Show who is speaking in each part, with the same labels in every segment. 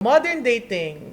Speaker 1: Modern dating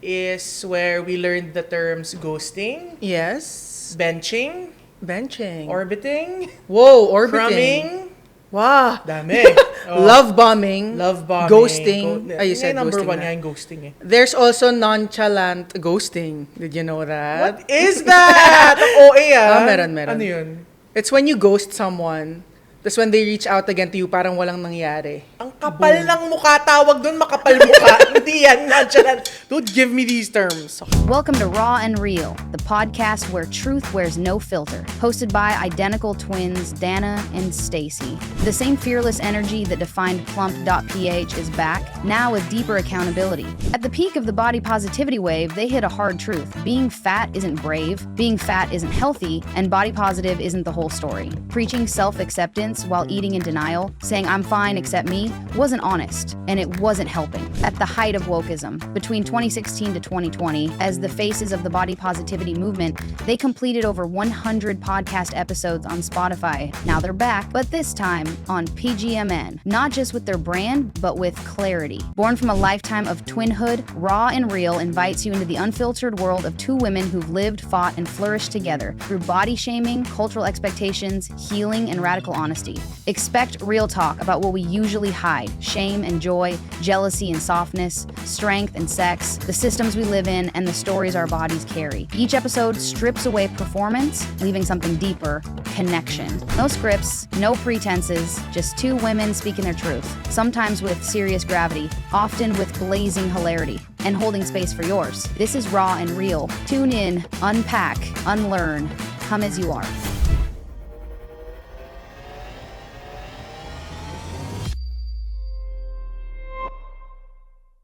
Speaker 1: is where we learned the terms ghosting,
Speaker 2: Yes.
Speaker 1: benching,
Speaker 2: Benching.
Speaker 1: orbiting,
Speaker 2: Whoa, orbiting.
Speaker 1: crumbing.
Speaker 2: Wow.
Speaker 1: Dami. Oh,
Speaker 2: Love bombing.
Speaker 1: love bombing.
Speaker 2: Ghosting.
Speaker 1: You
Speaker 2: You said
Speaker 1: number
Speaker 2: ghosting
Speaker 1: one
Speaker 2: na.
Speaker 1: nga yung ghosting eh.
Speaker 2: There's also nonchalant ghosting. Did you know that?
Speaker 1: What is that? Ang OA ah.
Speaker 2: Meron.
Speaker 1: Ano yun?
Speaker 2: It's when you ghost someone, that's when they reach out again to you, parang walang nangyari.
Speaker 1: Ang kapal ng mukha, tawag doon makapal mukha. Hindi yan, nonchalant. Don't give me these terms.
Speaker 3: Welcome to Raw and Real, the podcast where truth wears no filter. Hosted by identical twins Dana and Stacy. The same fearless energy that defined plump.ph is back, now with deeper accountability. At the peak of the body positivity wave, they hit a hard truth. Being fat isn't brave, being fat isn't healthy, and body positive isn't the whole story. Preaching self-acceptance while eating in denial, saying I'm fine except me, wasn't honest, and it wasn't helping. At the height of wokeism, between 2016 to 2020, as the faces of the body positivity movement, they completed over 100 podcast episodes on Spotify. Now they're back, but this time on PGMN, not just with their brand, but with clarity. Born from a lifetime of twinhood, Raw and Real invites you into the unfiltered world of two women who've lived, fought, and flourished together through body shaming, cultural expectations, healing, and radical honesty. Expect real talk about what we usually hide: shame and joy, jealousy and softness, strength and sex, the systems we live in, and the stories our bodies carry. Each episode strips away performance, leaving something deeper: connection. No scripts, no pretenses, just two women speaking their truth, sometimes with serious gravity, often with blazing hilarity, and holding space for yours. This is Raw and Real. Tune in, unpack, unlearn, come as you are.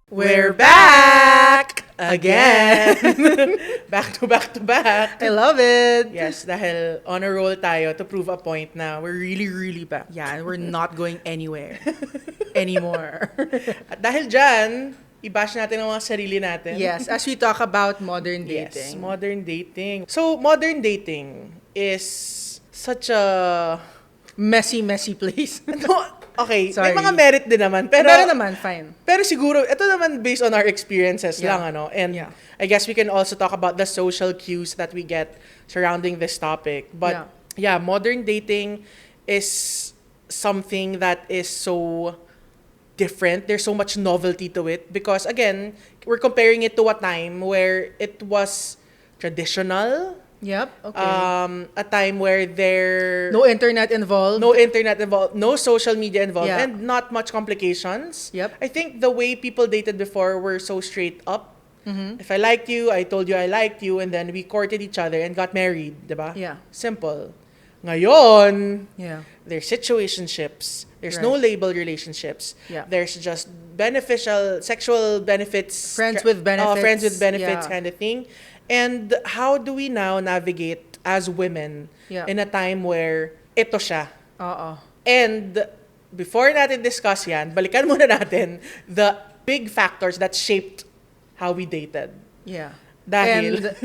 Speaker 1: We're back again. Back to back.
Speaker 2: I love it.
Speaker 1: Yes, dahil on a roll tayo to prove a point na we're really back.
Speaker 2: Yeah, we're not going anywhere anymore.
Speaker 1: At dahil dyan, i-bash natin ang mga sarili natin.
Speaker 2: Yes, as we talk about modern
Speaker 1: Yes,
Speaker 2: dating.
Speaker 1: modern dating. So, modern dating is such a...
Speaker 2: Messy place.
Speaker 1: No, okay,
Speaker 2: Sorry.
Speaker 1: may mga merit din naman. Pero
Speaker 2: naman, fine.
Speaker 1: Pero siguro, ito naman based on our experiences
Speaker 2: Yeah.
Speaker 1: lang, ano? And
Speaker 2: Yeah.
Speaker 1: I guess we can also talk about the social cues that we get surrounding this topic. But yeah, modern dating is something that is so different. There's so much novelty to it. Because again, we're comparing it to a time where it was traditional.
Speaker 2: Yep, okay.
Speaker 1: A time where there...
Speaker 2: No internet involved.
Speaker 1: No internet involved, no social media involved,
Speaker 2: Yeah.
Speaker 1: and not much complications.
Speaker 2: Yep.
Speaker 1: I think the way people dated before were so straight up.
Speaker 2: Mm-hmm.
Speaker 1: If I liked you, I told you I liked you, and then we courted each other and got married, diba?
Speaker 2: Yeah.
Speaker 1: Simple. Ngayon,
Speaker 2: Yeah.
Speaker 1: there's situationships. There's no
Speaker 2: Right.
Speaker 1: label relationships.
Speaker 2: Yeah.
Speaker 1: There's just beneficial, sexual benefits.
Speaker 2: Friends with benefits.
Speaker 1: Friends with benefits
Speaker 2: Yeah.
Speaker 1: kind of thing. And how do we now navigate as women
Speaker 2: Yeah.
Speaker 1: in a time where ito siya?
Speaker 2: Oo.
Speaker 1: And before natin discuss yan, balikan muna natin the big factors that shaped how we dated.
Speaker 2: Yeah.
Speaker 1: Dahil,
Speaker 2: And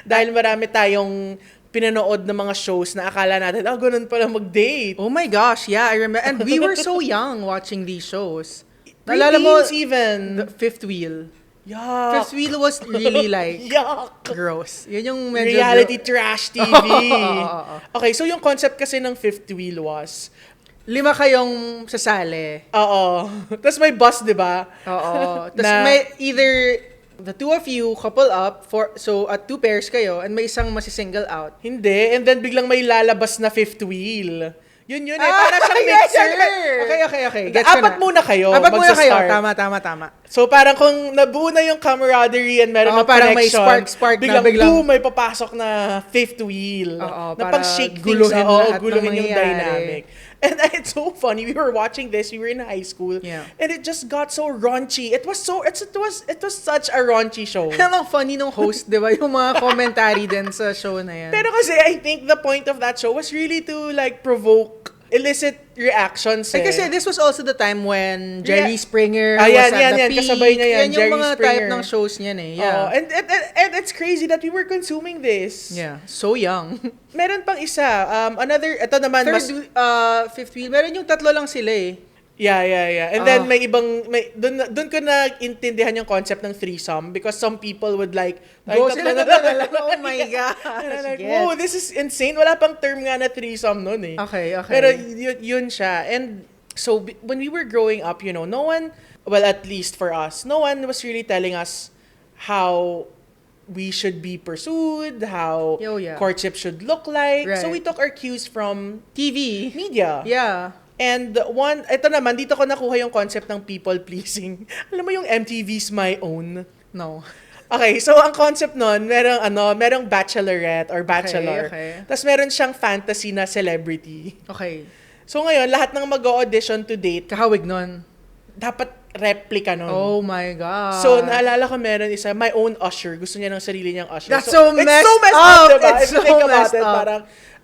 Speaker 1: dahil marami tayong pinanood ng mga shows na akala natin, ganun pala mag-date.
Speaker 2: oh my gosh, yeah, I remember. And we were so young watching these shows.
Speaker 1: Naalala
Speaker 2: Naalala mo,
Speaker 1: even.
Speaker 2: the Fifth Wheel.
Speaker 1: Yuck.
Speaker 2: Fifth Wheel was really like
Speaker 1: Yuck.
Speaker 2: gross. Yun yung medyo...
Speaker 1: Reality trash TV.
Speaker 2: Oo.
Speaker 1: Okay, so yung concept kasi ng Fifth Wheel was,
Speaker 2: 5 kayong sasali.
Speaker 1: oo. Tapos may bus, di ba?
Speaker 2: Oo. Tapos
Speaker 1: Na-
Speaker 2: may either the two of you couple up, so at 2 pairs kayo, and may isang masisingle out.
Speaker 1: Hindi. And then biglang may lalabas na Fifth Wheel. Yun eh.
Speaker 2: Ah,
Speaker 1: Para siyang
Speaker 2: yes,
Speaker 1: mixer.
Speaker 2: Okay. Gets ko
Speaker 1: Apat
Speaker 2: na.
Speaker 1: muna kayo.
Speaker 2: Apat muna kayo.
Speaker 1: magsa-start.
Speaker 2: Tama.
Speaker 1: So parang kung nabuo na yung camaraderie and meron
Speaker 2: Oo,
Speaker 1: ng
Speaker 2: parang may
Speaker 1: connection,
Speaker 2: spark na
Speaker 1: biglang,
Speaker 2: biglang-
Speaker 1: boom, may papasok na Fifth Wheel.
Speaker 2: Oo,
Speaker 1: na
Speaker 2: para
Speaker 1: pag-shake things.
Speaker 2: guluhin lahat ng
Speaker 1: Guluhin yung
Speaker 2: mangyayari.
Speaker 1: dynamic. And it's so funny. We were watching this. We were in high school.
Speaker 2: Yeah.
Speaker 1: And it just got so raunchy. It was such a raunchy show.
Speaker 2: Ang funny nung host, di ba? Yung mga commentary din sa show na yan.
Speaker 1: Pero kasi I think the point of that show was really to like provoke illicit reactions.
Speaker 2: Kasi this was also the time when Jerry Springer
Speaker 1: Ah,
Speaker 2: was
Speaker 1: yan,
Speaker 2: at
Speaker 1: yan,
Speaker 2: the
Speaker 1: yan.
Speaker 2: peak.
Speaker 1: Kasabay niya yan,
Speaker 2: Yan yung
Speaker 1: Jerry
Speaker 2: mga
Speaker 1: Springer.
Speaker 2: type ng shows niyan eh. Yeah.
Speaker 1: Oh, and it's crazy that we were consuming this.
Speaker 2: Yeah. So young.
Speaker 1: Meron pang isa. Ito naman,
Speaker 2: Fifth Wheel, meron yung tatlo lang sila eh.
Speaker 1: Yeah. And then may ibang doon ko na intindihan yung concept ng threesome because some people would like
Speaker 2: Go
Speaker 1: tatlo
Speaker 2: sila
Speaker 1: na
Speaker 2: na lang. Oh my
Speaker 1: And
Speaker 2: gosh.
Speaker 1: like,
Speaker 2: Yes.
Speaker 1: whoa, this is insane. Wala pang term nga na threesome noon eh.
Speaker 2: Okay.
Speaker 1: Pero yun siya. And so when we were growing up, no one, well, at least for us, no one was really telling us how we should be pursued, how
Speaker 2: Yeah.
Speaker 1: courtship should look like. So
Speaker 2: Right.
Speaker 1: we took our cues from
Speaker 2: TV.
Speaker 1: media.
Speaker 2: Yeah.
Speaker 1: And ito naman, dito ko nakuha yung concept ng people pleasing. Alam mo yung MTV's My Own?
Speaker 2: No.
Speaker 1: Okay, so ang concept nun, merong bachelorette or bachelor.
Speaker 2: Okay.
Speaker 1: Tapos meron siyang fantasy na celebrity.
Speaker 2: Okay.
Speaker 1: So ngayon, lahat ng mag-audition to date,
Speaker 2: Kahawig nun.
Speaker 1: dapat replica nun.
Speaker 2: Oh my God.
Speaker 1: So, naalala ko meron isa, my own usher. Gusto niya ng sarili niyang usher.
Speaker 2: That's so
Speaker 1: it's
Speaker 2: messed
Speaker 1: so messed
Speaker 2: up.
Speaker 1: up, diba?
Speaker 2: It's
Speaker 1: If you
Speaker 2: so
Speaker 1: think about
Speaker 2: messed
Speaker 1: it,
Speaker 2: up.
Speaker 1: parang,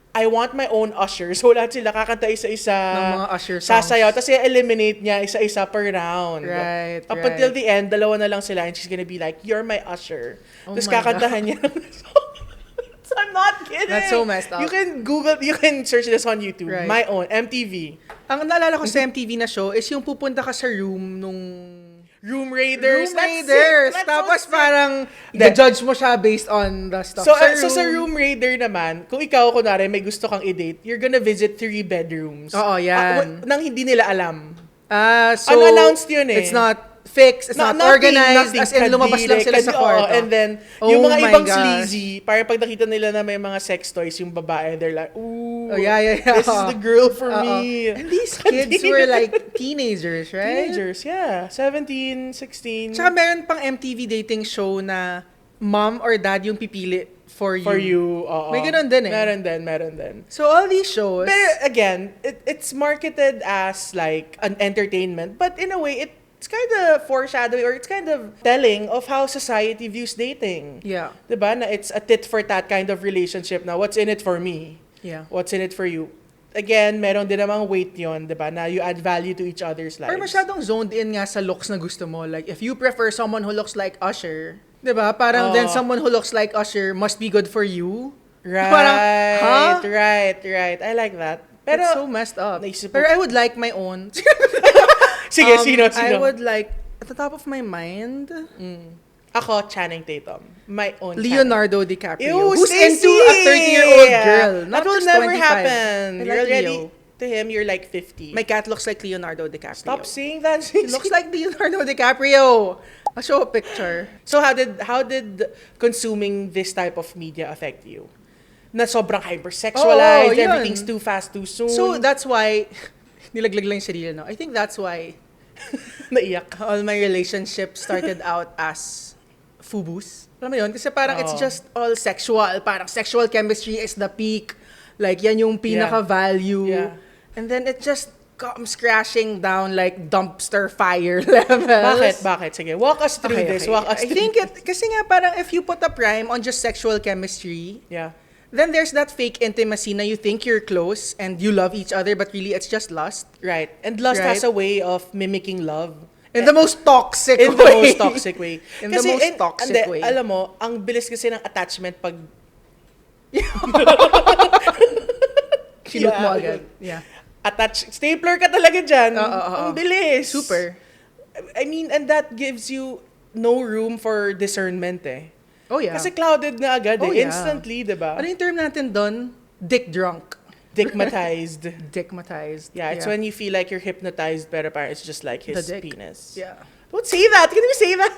Speaker 1: I want my own usher. So, lahat sila kakanta isa-isa.
Speaker 2: Ng mga usher songs.
Speaker 1: Sasayaw. Tapos, i-eliminate niya isa-isa per round.
Speaker 2: Right,
Speaker 1: Up
Speaker 2: right.
Speaker 1: until the end, dalawa na lang sila and she's gonna be like, you're my usher.
Speaker 2: Oh
Speaker 1: Tapos,
Speaker 2: my
Speaker 1: kakantahan niya. I'm not kidding.
Speaker 2: That's so messed up.
Speaker 1: You can search this on YouTube.
Speaker 2: Right.
Speaker 1: My own, MTV.
Speaker 2: Ang naalala ko sa MTV na show is yung pupunta ka sa room nung
Speaker 1: Room Raiders.
Speaker 2: Room
Speaker 1: That's
Speaker 2: Raiders.
Speaker 1: sick. That's
Speaker 2: Tapos
Speaker 1: so sick.
Speaker 2: parang
Speaker 1: Hindi.
Speaker 2: i-judge mo siya based on the stuff
Speaker 1: So,
Speaker 2: sa room.
Speaker 1: so sa Room Raider naman, kung ikaw, kunwari, may gusto kang i-date, you're gonna visit 3 bedrooms.
Speaker 2: Oo, yan.
Speaker 1: Nang hindi nila alam.
Speaker 2: So,
Speaker 1: Unannounced yun eh.
Speaker 2: It's not fixed, it's not organized, as in lumabas lang sila sa kwarto.
Speaker 1: And then,
Speaker 2: Oh
Speaker 1: yung mga
Speaker 2: my
Speaker 1: ibang
Speaker 2: gosh.
Speaker 1: sleazy, parang pag nakita nila na may mga sex toys, yung babae, they're like, ooh,
Speaker 2: Oh, yeah.
Speaker 1: this is the girl for
Speaker 2: Oo.
Speaker 1: me.
Speaker 2: And these kids were like teenagers, right?
Speaker 1: Teenagers, yeah. 17, 16.
Speaker 2: Tsaka meron pang MTV dating show na mom or dad yung pipili for you.
Speaker 1: For you, oo.
Speaker 2: May ganun din eh.
Speaker 1: Meron din.
Speaker 2: So all these shows,
Speaker 1: But again, it's marketed as like an entertainment, but in a way, it's kind of foreshadowing or it's kind of telling of how society views dating.
Speaker 2: yeah.
Speaker 1: Diba? Na it's a tit for tat kind of relationship na what's in it for me?
Speaker 2: Yeah.
Speaker 1: What's in it for you? Again, meron din namang weight yon, diba? Na you add value to each other's lives.
Speaker 2: Or masyadong zoned in nga sa looks na gusto mo. Like, if you prefer someone who looks like Usher, di ba? Parang then someone who looks like Usher must be good for you.
Speaker 1: Right,
Speaker 2: Parang, huh?
Speaker 1: right. I like that. Pero,
Speaker 2: That's so messed up.
Speaker 1: naisip
Speaker 2: Pero
Speaker 1: ko-
Speaker 2: I would like my own.
Speaker 1: sige, sino?
Speaker 2: I would like, at the top of my mind,
Speaker 1: Ako, Channing Tatum. My own
Speaker 2: Leonardo DiCaprio.
Speaker 1: Ew,
Speaker 2: who's
Speaker 1: Stacey!
Speaker 2: into a 30-year-old girl. Not
Speaker 1: That will
Speaker 2: just
Speaker 1: never
Speaker 2: 25.
Speaker 1: happen.
Speaker 2: I
Speaker 1: You're
Speaker 2: like
Speaker 1: already,
Speaker 2: Leo.
Speaker 1: to him, you're like 50.
Speaker 2: My cat looks like Leonardo DiCaprio.
Speaker 1: Stop saying that.
Speaker 2: He looks like Leonardo DiCaprio. I'll show a picture.
Speaker 1: So how did consuming this type of media affect you? Na sobrang hypersexualized,
Speaker 2: Oo, yun.
Speaker 1: everything's too fast, too soon.
Speaker 2: So that's why, nilaglag lang yung sarili, no? I think that's why
Speaker 1: naiyak.
Speaker 2: all my relationships started out as FUBUs. Alam mo yun? Kasi parang it's
Speaker 1: Oo.
Speaker 2: just all sexual. Parang sexual chemistry is the peak. Like, yan yung pinaka-value.
Speaker 1: Yeah.
Speaker 2: And then it just comes crashing down like dumpster fire levels.
Speaker 1: Bakit? Sige, walk us through this. Walk us
Speaker 2: I
Speaker 1: through
Speaker 2: think kasi nga parang if you put a prime on just sexual chemistry,
Speaker 1: Yeah.
Speaker 2: then there's that fake intimacy na you think you're close and you love each other, but really it's just lust.
Speaker 1: Right. And lust
Speaker 2: Right.
Speaker 1: has a way of mimicking love.
Speaker 2: In the most toxic
Speaker 1: In
Speaker 2: way.
Speaker 1: the most toxic way.
Speaker 2: In the most toxic way.
Speaker 1: Alam mo, ang bilis kasi ng attachment pag
Speaker 2: Kinut mo
Speaker 1: Yeah,
Speaker 2: agad.
Speaker 1: yun.
Speaker 2: Yeah.
Speaker 1: stapler ka talaga dyan.
Speaker 2: Oo.
Speaker 1: Ang bilis.
Speaker 2: Super.
Speaker 1: I mean, and that gives you no room for discernment eh.
Speaker 2: Oh yeah.
Speaker 1: Kasi clouded na agad
Speaker 2: Oh,
Speaker 1: eh.
Speaker 2: yeah.
Speaker 1: Instantly, diba?
Speaker 2: ano yung term natin doon? Dick drunk.
Speaker 1: Dickmatized.
Speaker 2: Dickmatized.
Speaker 1: Yeah, it's when you feel like you're hypnotized, pero parang it's just like his
Speaker 2: The dick.
Speaker 1: penis.
Speaker 2: Yeah.
Speaker 1: Don't say that. Can we say that?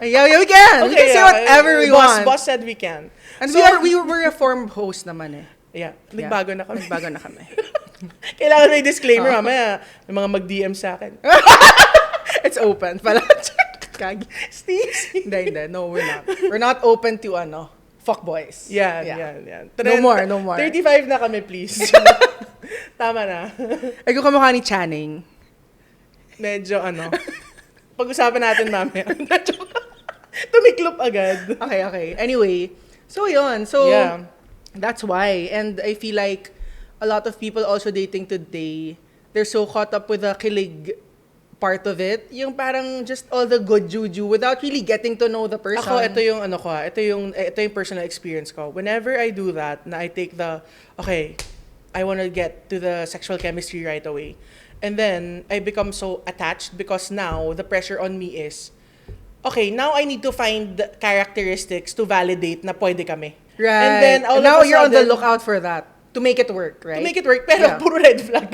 Speaker 2: Yeah, we can. we can say
Speaker 1: yeah.
Speaker 2: whatever we
Speaker 1: Boss,
Speaker 2: want.
Speaker 1: Boss said we can.
Speaker 2: And
Speaker 1: So,
Speaker 2: we're a form host naman eh.
Speaker 1: Yeah,
Speaker 2: Yeah.
Speaker 1: nagbago na kami.
Speaker 2: Nagbago na kami.
Speaker 1: Kailangan may disclaimer, mamaya. May mga mag-DM sa akin.
Speaker 2: It's open pala. Kagi.
Speaker 1: Stacey.
Speaker 2: Hindi. No, we're not. We're not open to fuckboys.
Speaker 1: Yan.
Speaker 2: No more.
Speaker 1: 35 na kami, please. Tama na.
Speaker 2: Ay, kung kamukha ni Channing.
Speaker 1: Medyo pag-usapan natin mamaya. Tumiklop agad.
Speaker 2: Okay. Anyway, so yun. So,
Speaker 1: Yeah.
Speaker 2: that's why. And I feel like a lot of people also dating today, they're so caught up with the kilig part of it. Yung parang just all the good juju without really getting to know the person.
Speaker 1: Ako, ito yung personal experience ko. Whenever I do that, na I take I want to get to the sexual chemistry right away. And then, I become so attached because now, the pressure on me is, okay, now I need to find characteristics to validate na pwede kami.
Speaker 2: Right.
Speaker 1: And then, all
Speaker 2: now
Speaker 1: of a
Speaker 2: you're on the
Speaker 1: sudden,
Speaker 2: lookout for that. To make it work, right?
Speaker 1: to make it work, pero
Speaker 2: Yeah.
Speaker 1: puro red flag.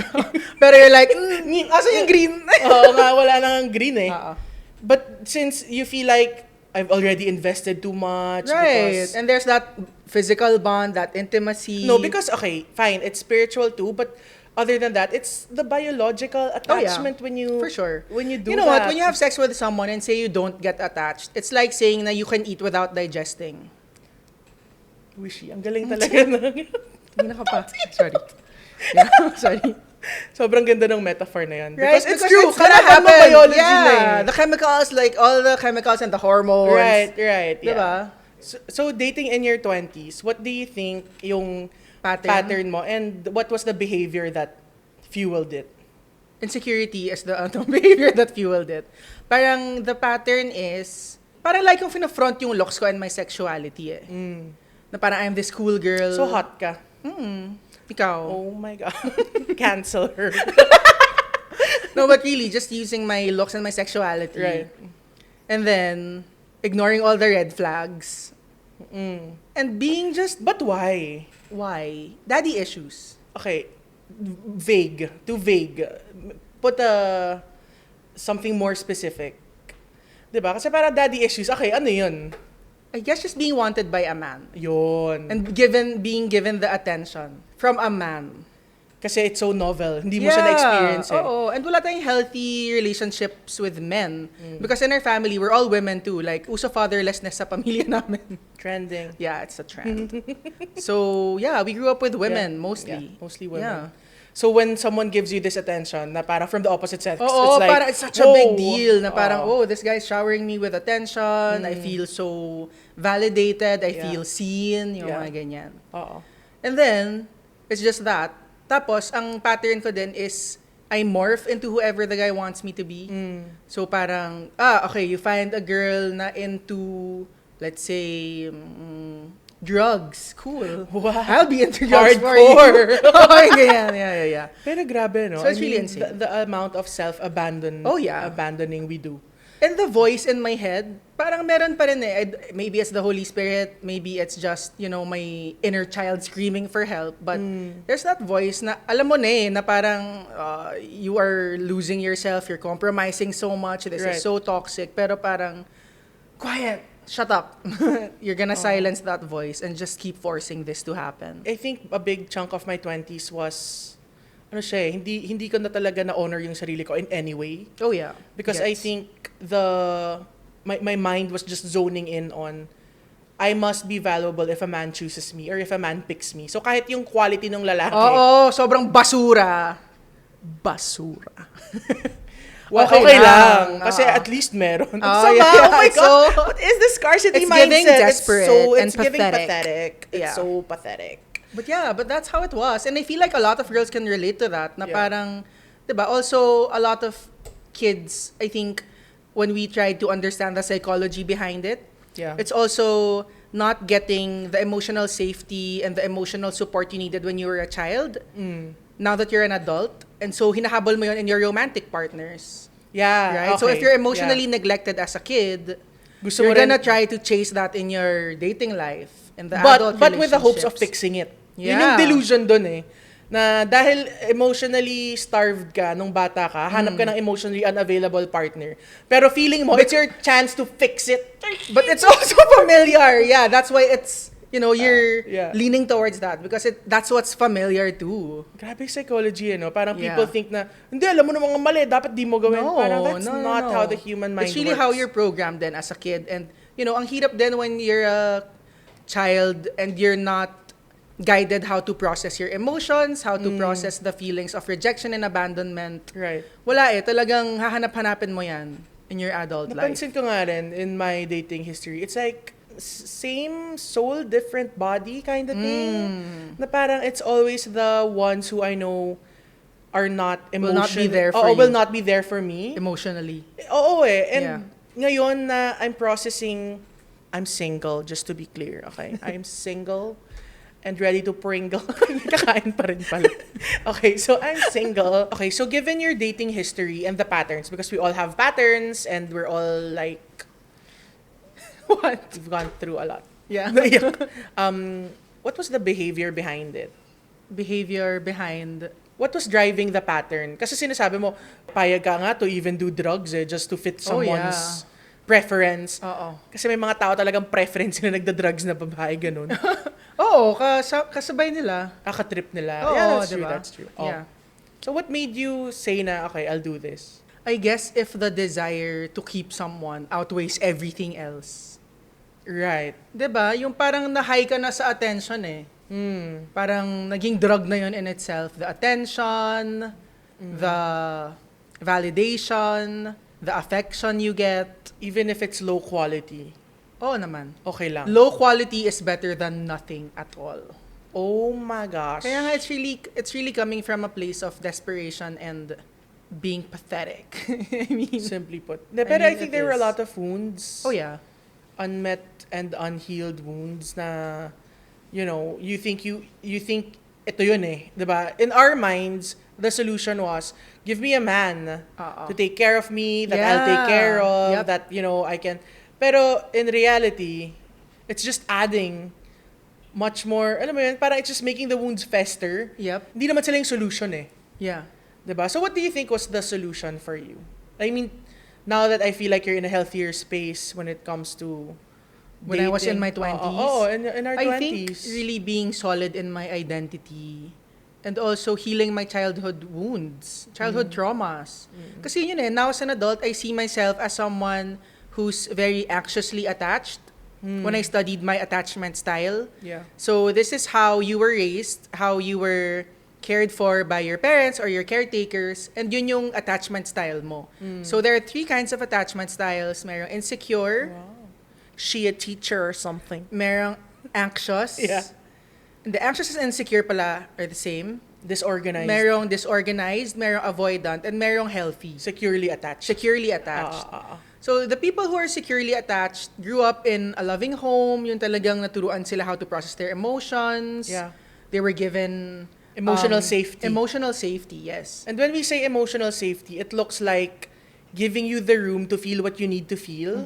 Speaker 2: Pero you're like, asan yung green?
Speaker 1: Oo nga, wala nang green eh.
Speaker 2: Oo.
Speaker 1: But since you feel like I've already invested too much.
Speaker 2: Right.
Speaker 1: Because,
Speaker 2: And there's that physical bond, that intimacy.
Speaker 1: no, because, okay, fine, it's spiritual too, but other than that, it's the biological attachment when you...
Speaker 2: For sure.
Speaker 1: When you do
Speaker 2: You know
Speaker 1: that.
Speaker 2: what? When you have sex with someone and say you don't get attached, it's like saying na you can eat without digesting.
Speaker 1: Wishy, ang galing talaga ng...
Speaker 2: Hindi na ka pa. Sorry. Yeah, sorry.
Speaker 1: Sobrang ganda ng metaphor na yan.
Speaker 2: Right?
Speaker 1: Because it's true.
Speaker 2: gonna
Speaker 1: Kalaban mo
Speaker 2: happen.
Speaker 1: biology na
Speaker 2: Yeah.
Speaker 1: eh.
Speaker 2: The chemicals, like all the chemicals and the hormones.
Speaker 1: Right. Yeah.
Speaker 2: Diba?
Speaker 1: So, dating in your 20s, what do you think yung
Speaker 2: Pattern?
Speaker 1: mo and what was the behavior that fueled it?
Speaker 2: Insecurity is the behavior that fueled it. Parang the pattern is, parang like yung front yung looks ko and my sexuality eh. Na parang I'm this cool girl.
Speaker 1: So hot ka.
Speaker 2: Ikaw.
Speaker 1: Oh my God. Cancel her.
Speaker 2: No, but really, just using my looks and my sexuality.
Speaker 1: Right.
Speaker 2: And then, ignoring all the red flags. And being just,
Speaker 1: But why?
Speaker 2: why? Daddy issues.
Speaker 1: Okay. Vague. Too vague. Put something more specific. Diba? Kasi para daddy issues, okay, ano yun?
Speaker 2: I guess just being wanted by a man.
Speaker 1: Yun.
Speaker 2: And being given the attention from a man.
Speaker 1: Kasi it's so novel. Hindi mo siya na-experience eh.
Speaker 2: Oo. And wala tayong healthy relationships with men. Because in our family, we're all women too. Like, uso fatherlessness sa pamilya namin.
Speaker 1: Trending.
Speaker 2: Yeah, it's a trend. So, yeah, we grew up with women,
Speaker 1: Yeah.
Speaker 2: mostly.
Speaker 1: Yeah, mostly women.
Speaker 2: Yeah.
Speaker 1: So when someone gives you this attention, na parang from the opposite sex,
Speaker 2: Oo,
Speaker 1: it's like,
Speaker 2: parang it's such a big
Speaker 1: oh,
Speaker 2: deal na parang,
Speaker 1: oh.
Speaker 2: this guy's showering me with attention. I feel so validated. I
Speaker 1: Yeah.
Speaker 2: feel seen. Yung
Speaker 1: Yeah.
Speaker 2: mga ganyan.
Speaker 1: Oo.
Speaker 2: And then, it's just that. Tapos, ang pattern ko din is, I morph into whoever the guy wants me to be. So parang, okay, you find a girl na into, let's say, drugs. Cool.
Speaker 1: Wow.
Speaker 2: I'll be into drugs for
Speaker 1: Hardcore.
Speaker 2: you. Oh, ganyan. Yeah.
Speaker 1: Pero grabe, no?
Speaker 2: So it's really insane.
Speaker 1: The amount of self-abandoning
Speaker 2: Oh, yeah.
Speaker 1: abandoning we do.
Speaker 2: And the voice in my head, parang meron pa rin eh. Maybe it's the Holy Spirit, maybe it's just, my inner child screaming for help. But there's that voice na, alam mo na eh, na parang you are losing yourself, you're compromising so much, this
Speaker 1: Right.
Speaker 2: is so toxic. Pero parang, quiet, shut up. You're gonna silence that voice and just keep forcing this to happen.
Speaker 1: I think a big chunk of my 20s was, hindi ko na talaga na-honor yung sarili ko in any way.
Speaker 2: Oh yeah.
Speaker 1: Because I
Speaker 2: Gets.
Speaker 1: think my mind was just zoning in on I must be valuable if a man chooses me or if a man picks me. So kahit yung quality ng lalaki,
Speaker 2: Oo, sobrang basura.
Speaker 1: basura.
Speaker 2: Okay lang.
Speaker 1: Kasi
Speaker 2: Oo.
Speaker 1: at least meron.
Speaker 2: Oh,
Speaker 1: Sama,
Speaker 2: yeah.
Speaker 1: oh my
Speaker 2: So,
Speaker 1: God. What is the scarcity
Speaker 2: it's
Speaker 1: mindset?
Speaker 2: giving desperate
Speaker 1: It's
Speaker 2: and
Speaker 1: giving
Speaker 2: pathetic.
Speaker 1: pathetic. It's
Speaker 2: Yeah.
Speaker 1: so pathetic.
Speaker 2: But yeah, but that's how it was. And I feel like a lot of girls can relate to that. Na
Speaker 1: Yeah.
Speaker 2: parang, diba? Also, a lot of kids, I think, when we tried to understand the psychology behind it,
Speaker 1: Yeah.
Speaker 2: it's also not getting the emotional safety and the emotional support you needed when you were a child. Now that you're an adult. And so, hinahabol mo yun in your romantic partners.
Speaker 1: Yeah.
Speaker 2: Right? So, if
Speaker 1: okay.
Speaker 2: you're emotionally
Speaker 1: Yeah.
Speaker 2: neglected as a kid,
Speaker 1: Gusto
Speaker 2: you're
Speaker 1: mo rin-
Speaker 2: gonna try to chase that in your dating life. In the adult
Speaker 1: but with the hopes of
Speaker 2: relationships.
Speaker 1: fixing it. Yun
Speaker 2: Yeah.
Speaker 1: yung delusion dun eh. Na dahil emotionally starved ka nung bata ka, hanap ka ng emotionally unavailable partner. Pero feeling mo, it's your chance to fix it.
Speaker 2: But it's also familiar. Yeah, that's why it's, you're
Speaker 1: yeah.
Speaker 2: leaning towards that because that's what's familiar too.
Speaker 1: Grabe yung psychology, Parang
Speaker 2: Yeah.
Speaker 1: people think na, hindi, alam mo namang mali, dapat di mo gawin. Parang that's not how the human mind
Speaker 2: It's really
Speaker 1: works.
Speaker 2: how you're programmed then as a kid. And, ang hirap din when you're a child and you're not guided how to process your emotions, how to process the feelings of rejection and abandonment.
Speaker 1: Right.
Speaker 2: Wala eh. Talagang hahanap-hanapin mo yan in your adult life.
Speaker 1: Napansin ko nga rin in my dating history, it's like same soul, different body kind of thing. Na parang it's always the ones who I know are not
Speaker 2: Will not be there for
Speaker 1: Oo,
Speaker 2: you.
Speaker 1: will not be there for me.
Speaker 2: Emotionally.
Speaker 1: Oo eh. And
Speaker 2: Yeah.
Speaker 1: ngayon na I'm processing, I'm single, just to be clear, okay? I'm single. and ready to pringle. Kakain pa rin pala. Okay, so I'm single. Okay, so given your dating history and the patterns, because we all have patterns and we're all like,
Speaker 2: What?
Speaker 1: we've gone through a lot.
Speaker 2: Yeah.
Speaker 1: What was the behavior behind it?
Speaker 2: Behavior behind.
Speaker 1: What was driving the pattern? Kasi sinasabi mo, payag ka nga to even do drugs just to fit
Speaker 2: Oh, yeah.
Speaker 1: someone's preference.
Speaker 2: Oo.
Speaker 1: Kasi may mga tao talagang preference na nagda-drugs na babae, ganun.
Speaker 2: Oo, kasabay nila.
Speaker 1: Trip nila.
Speaker 2: Oo,
Speaker 1: Yeah, that's true,
Speaker 2: diba?
Speaker 1: that's true. Oh.
Speaker 2: Yeah.
Speaker 1: So what made you say na, okay, I'll do this?
Speaker 2: I guess if the desire to keep someone outweighs everything else.
Speaker 1: Right.
Speaker 2: 'Di ba? Yung parang na-high ka na sa attention eh. Parang naging drug na yun in itself. The attention, the validation, the affection you get.
Speaker 1: Even if it's low quality,
Speaker 2: Oo naman.
Speaker 1: okay lang.
Speaker 2: Low quality is better than nothing at all.
Speaker 1: Oh my gosh.
Speaker 2: Kaya nga it's really coming from a place of desperation and being pathetic. I mean,
Speaker 1: Simply put. Pero I
Speaker 2: mean,
Speaker 1: think
Speaker 2: it
Speaker 1: there were a
Speaker 2: is.
Speaker 1: lot of wounds.
Speaker 2: oh yeah.
Speaker 1: Unmet and unhealed wounds na, you know, you think ito yun eh, 'di ba? In our minds, the solution was give me a man to take care of me, that I'll take care of,
Speaker 2: Yep.
Speaker 1: that, you know, I can. Pero in reality, it's just adding much more, alam mo yun, parang it's just making the wounds fester.
Speaker 2: Yep.
Speaker 1: Hindi naman sila yung solution eh.
Speaker 2: Yeah.
Speaker 1: 'Di ba? So what do you think was the solution for you? I mean, now that I feel like you're in a healthier space when it comes to
Speaker 2: When I was in my
Speaker 1: dating.
Speaker 2: 20s.
Speaker 1: In our 20s.
Speaker 2: I think really being solid in my identity and also healing my childhood wounds, childhood traumas. Kasi yun eh, now as an adult, I see myself as someone who's very anxiously attached when I studied my attachment style.
Speaker 1: Yeah.
Speaker 2: So this is how you were raised, how you were cared for by your parents or your caretakers, and yun yung attachment style mo. So there are 3 kinds of attachment styles. Merong insecure,
Speaker 1: She a teacher or something.
Speaker 2: merong anxious.
Speaker 1: Yeah.
Speaker 2: And the anxious and insecure pala are the same.
Speaker 1: Disorganized.
Speaker 2: Merong disorganized, merong avoidant, and merong healthy.
Speaker 1: Securely attached.
Speaker 2: Securely attached. So the people who are securely attached grew up in a loving home, yung talagang naturuan sila how to process their emotions.
Speaker 1: Yeah.
Speaker 2: They were given
Speaker 1: Emotional safety.
Speaker 2: Emotional safety, yes.
Speaker 1: And when we say emotional safety, it looks like giving you the room to feel what you need to feel.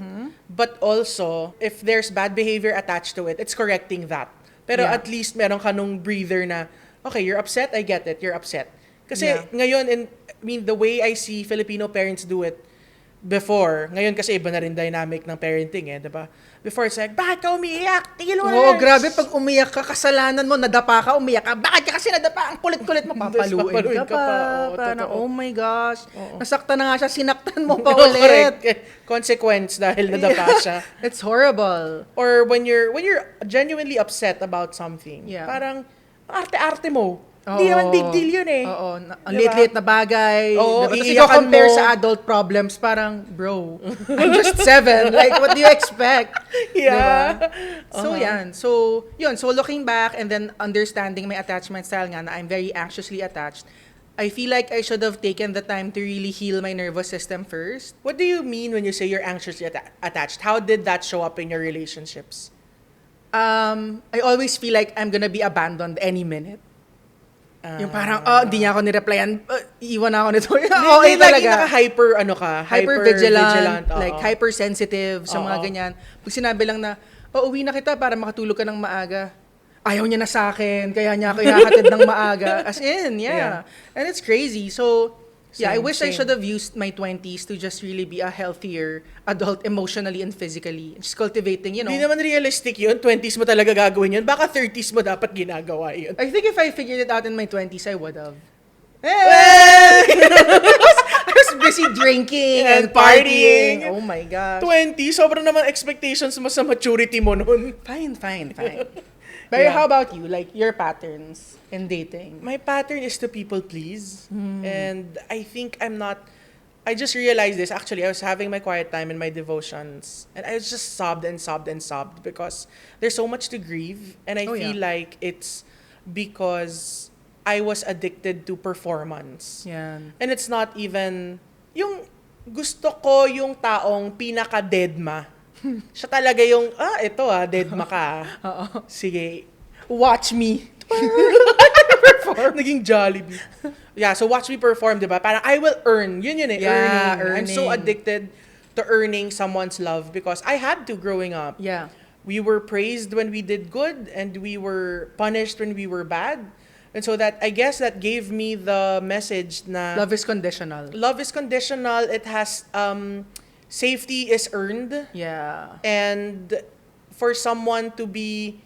Speaker 1: But also, if there's bad behavior attached to it, it's correcting that. Pero
Speaker 2: Yeah.
Speaker 1: at least meron ka nung breather na, okay, you're upset, I get it, you're upset. Kasi
Speaker 2: Yeah.
Speaker 1: ngayon, the way I see Filipino parents do it before, ngayon kasi iba na rin dynamic ng parenting eh, diba? Before it's like, bakit ka umiiyak? Tigil mo
Speaker 2: Oo,
Speaker 1: na."
Speaker 2: grabe pag umiyak ka, kasalanan mo, nadapa ka, umiyak ka. Bakit ka kasi nadapa? Ang kulit-kulit mo, papaluin
Speaker 1: papaluin
Speaker 2: ka
Speaker 1: ka
Speaker 2: pa.
Speaker 1: pa. Oo,
Speaker 2: Parang,
Speaker 1: totoo.
Speaker 2: oh my gosh.
Speaker 1: Oo.
Speaker 2: Nasaktan na nga siya, sinaktan mo pa
Speaker 1: No,
Speaker 2: ulit.
Speaker 1: correct. Consequence dahil nadapa siya.
Speaker 2: It's horrible.
Speaker 1: Or when you're genuinely upset about something,
Speaker 2: Yeah.
Speaker 1: parang arte-arte mo.
Speaker 2: Oo.
Speaker 1: Hindi naman big deal yun eh.
Speaker 2: Oo, ang
Speaker 1: Diba?
Speaker 2: liit-liit na bagay.
Speaker 1: Oo,
Speaker 2: Diba? Tapos
Speaker 1: iiyakan
Speaker 2: compare
Speaker 1: mo.
Speaker 2: sa adult problems, parang, bro, I'm just 7. Like, what do you expect?
Speaker 1: Yeah.
Speaker 2: Diba? So, yan. So, yun. So, looking back and then understanding my attachment style nga na I'm very anxiously attached, I feel like I should have taken the time to really heal my nervous system first.
Speaker 1: What do you mean when you say you're anxiously attached? How did that show up in your relationships?
Speaker 2: I always feel like I'm gonna be abandoned any minute. Yung parang, hindi niya ako nireplyan, iiwan na ako nito. Oo,
Speaker 1: Hindi,
Speaker 2: talaga.
Speaker 1: lagi naka-hyper,
Speaker 2: Hyper-vigilant,
Speaker 1: oo.
Speaker 2: like hypersensitive sa mga
Speaker 1: Oo.
Speaker 2: ganyan. Pag sinabi lang na, uwi na kita para makatulog ka ng maaga. Ayaw niya na sa akin, kaya niya ako ihahatid ng maaga. As in, yeah. And it's crazy. So, yeah, I
Speaker 1: Same,
Speaker 2: wish I
Speaker 1: same.
Speaker 2: should have used my 20s to just really be a healthier adult emotionally and physically. Just cultivating, you know.
Speaker 1: Hindi naman realistic yun. 20s mo talaga gagawin yun. Baka 30s mo dapat ginagawa yun.
Speaker 2: I think if I figured it out in my 20s, I would have. I was busy drinking and
Speaker 1: And partying.
Speaker 2: partying. Oh my gosh.
Speaker 1: 20, sobrang naman expectations mo sa maturity mo nun.
Speaker 2: Fine. But how about you? Like, your patterns in dating?
Speaker 1: My pattern is to people please. And I think I just realized this. Actually, I was having my quiet time in my devotions. And I just sobbed and sobbed and sobbed because there's so much to grieve. And I
Speaker 2: Oh,
Speaker 1: feel
Speaker 2: yeah.
Speaker 1: like it's because I was addicted to performance.
Speaker 2: Yan.
Speaker 1: And it's not even, yung gusto ko yung taong pinaka-deadma. Siya talaga yung, deadma ka.
Speaker 2: Oo.
Speaker 1: Sige.
Speaker 2: Watch me.
Speaker 1: Naging Jollibee. Yeah, so watch me perform, di ba? Parang I will earn. Yun eh,
Speaker 2: Yeah,
Speaker 1: earning. I'm so
Speaker 2: earning.
Speaker 1: addicted to earning someone's love because I had to growing up.
Speaker 2: Yeah.
Speaker 1: We were praised when we did good and we were punished when we were bad. And so that, I guess that gave me the message na
Speaker 2: Love is conditional.
Speaker 1: love is conditional. It has, safety is earned.
Speaker 2: Yeah.
Speaker 1: And for someone to be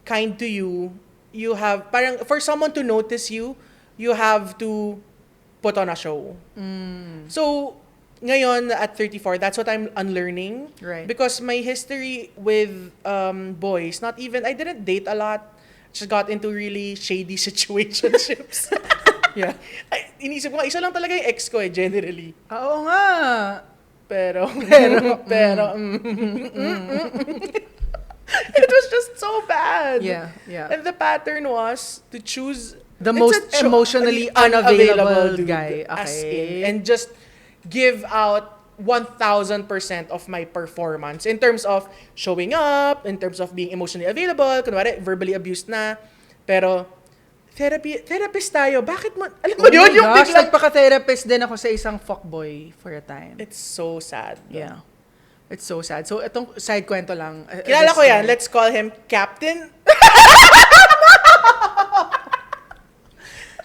Speaker 1: kind to you, you have, parang, for someone to notice you, you have to put on a show. So, ngayon at 34, that's what I'm unlearning.
Speaker 2: Right.
Speaker 1: Because my history with boys, not even, I didn't date a lot. Just got into really shady situationships. Yeah. Inisip ko, isa lang talaga yung ex ko generally.
Speaker 2: Oo nga.
Speaker 1: Pero, it was just so bad.
Speaker 2: Yeah, yeah.
Speaker 1: And the pattern was to choose
Speaker 2: The
Speaker 1: it's
Speaker 2: most
Speaker 1: a
Speaker 2: emotionally
Speaker 1: unavailable
Speaker 2: unavailable
Speaker 1: dude,
Speaker 2: guy.
Speaker 1: as
Speaker 2: Okay.
Speaker 1: in, and just give out 1,000% of my performance in terms of showing up, in terms of being emotionally available, kunwari, verbally abused na. Pero, therapist tayo. Bakit mo, alam mo
Speaker 2: Oh
Speaker 1: yun,
Speaker 2: my
Speaker 1: yung
Speaker 2: gosh,
Speaker 1: biglang,
Speaker 2: nagpaka-therapist din ako sa isang fuckboy for a time.
Speaker 1: it's so sad.
Speaker 2: Yeah. It's so sad. So, itong side kwento lang.
Speaker 1: Kilala
Speaker 2: This
Speaker 1: ko yan.
Speaker 2: guy-
Speaker 1: Let's call him Captain.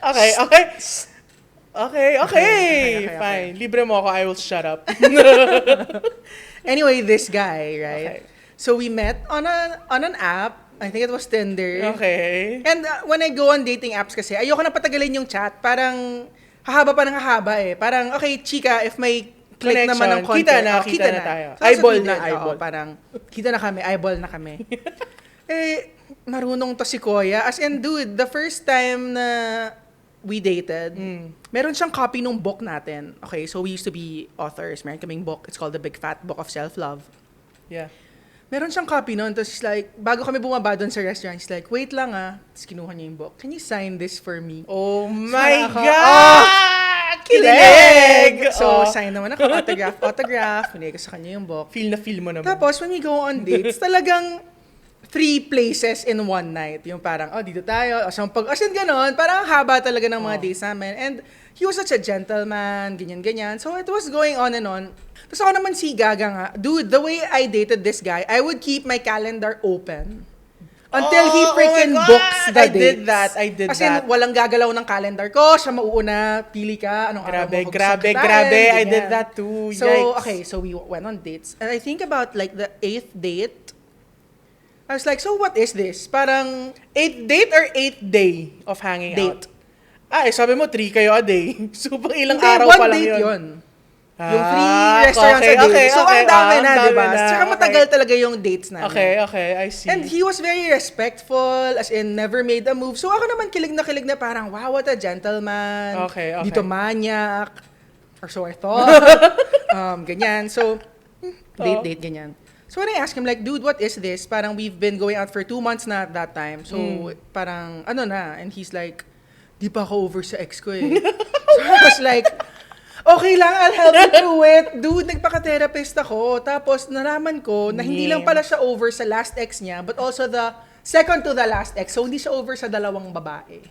Speaker 1: Okay.
Speaker 2: Okay.
Speaker 1: Fine. Libre mo ako, I will shut up.
Speaker 2: Anyway, this guy, right?
Speaker 1: Okay.
Speaker 2: So, we met on an app. I think it was Tinder.
Speaker 1: Okay.
Speaker 2: And when I go on dating apps kasi, ayoko na patagalin yung chat. Parang, hahaba pa ng hahaba eh. Parang, okay, chika, if may click
Speaker 1: Connection.
Speaker 2: naman ng konti.
Speaker 1: Kita na tayo. Eyeball na, eyeball.
Speaker 2: Parang, kita na kami, eyeball na kami. Marunong to si Koya. As in, dude, the first time na we dated, meron siyang copy nung book natin. Okay, so we used to be authors. Meron kaming book. It's called The Big Fat Book of Self-Love.
Speaker 1: Yeah.
Speaker 2: Meron siyang copy nun. Tapos he's like, bago kami bumaba doon sa restaurant, he's like, wait lang ah. Tapos kinuha niya yung book. Can you sign this for me?
Speaker 1: Oh my
Speaker 2: ako,
Speaker 1: God! Kilig!
Speaker 2: So, sign naman ako. Autograph. Pinigay ko sa kanya yung book.
Speaker 1: Feel na feel mo naman.
Speaker 2: Tapos, when we go on dates, talagang 3 places in one night. Yung parang, dito tayo. As in ganon, parang haba talaga ng mga dates namin. And he was such a gentleman, ganyan-ganyan. So, it was going on and on. Tapos ako naman si Gaga nga, dude, the way I dated this guy, I would keep my calendar open. Until he freaking
Speaker 1: oh my God!
Speaker 2: books the
Speaker 1: I
Speaker 2: dates.
Speaker 1: did that.
Speaker 2: As in, walang gagalaw ng calendar ko. Siya mauuna, pili ka, anong araw mo
Speaker 1: Grabe.
Speaker 2: ganyan.
Speaker 1: I did that too.
Speaker 2: So,
Speaker 1: Yikes.
Speaker 2: okay, so we went on dates. And I think about like the 8th date, I was like, so what is this? Parang
Speaker 1: 8th date or 8th day of hanging
Speaker 2: Date.
Speaker 1: out? Sabi mo 3 kayo a day. So, pang ilang
Speaker 2: hindi,
Speaker 1: araw
Speaker 2: one
Speaker 1: pa lang
Speaker 2: date
Speaker 1: yun.
Speaker 2: yun. Yung 3 restaurants
Speaker 1: okay,
Speaker 2: a day.
Speaker 1: okay,
Speaker 2: So,
Speaker 1: okay.
Speaker 2: ang dami na,
Speaker 1: ang
Speaker 2: di ba?
Speaker 1: dami na,
Speaker 2: Tsaka matagal talaga yung dates namin.
Speaker 1: Okay, I see.
Speaker 2: And he was very respectful, as in, never made a move. So, ako naman kilig na parang, wow, what a gentleman.
Speaker 1: Okay.
Speaker 2: Dito maniac. Or so I thought. Ganyan. So, date, ganyan. So, when I asked him, like, dude, what is this? Parang we've been going out for 2 months na at that time. So, parang, ano na? And he's like, di pa ako over sa ex ko eh. So, I was like, okay lang, I'll help you through it. Dude, nagpaka-therapist ako. Tapos, nalaman ko na hindi lang pala siya over sa last ex niya, but also the second to the last ex. So, hindi siya over sa dalawang babae.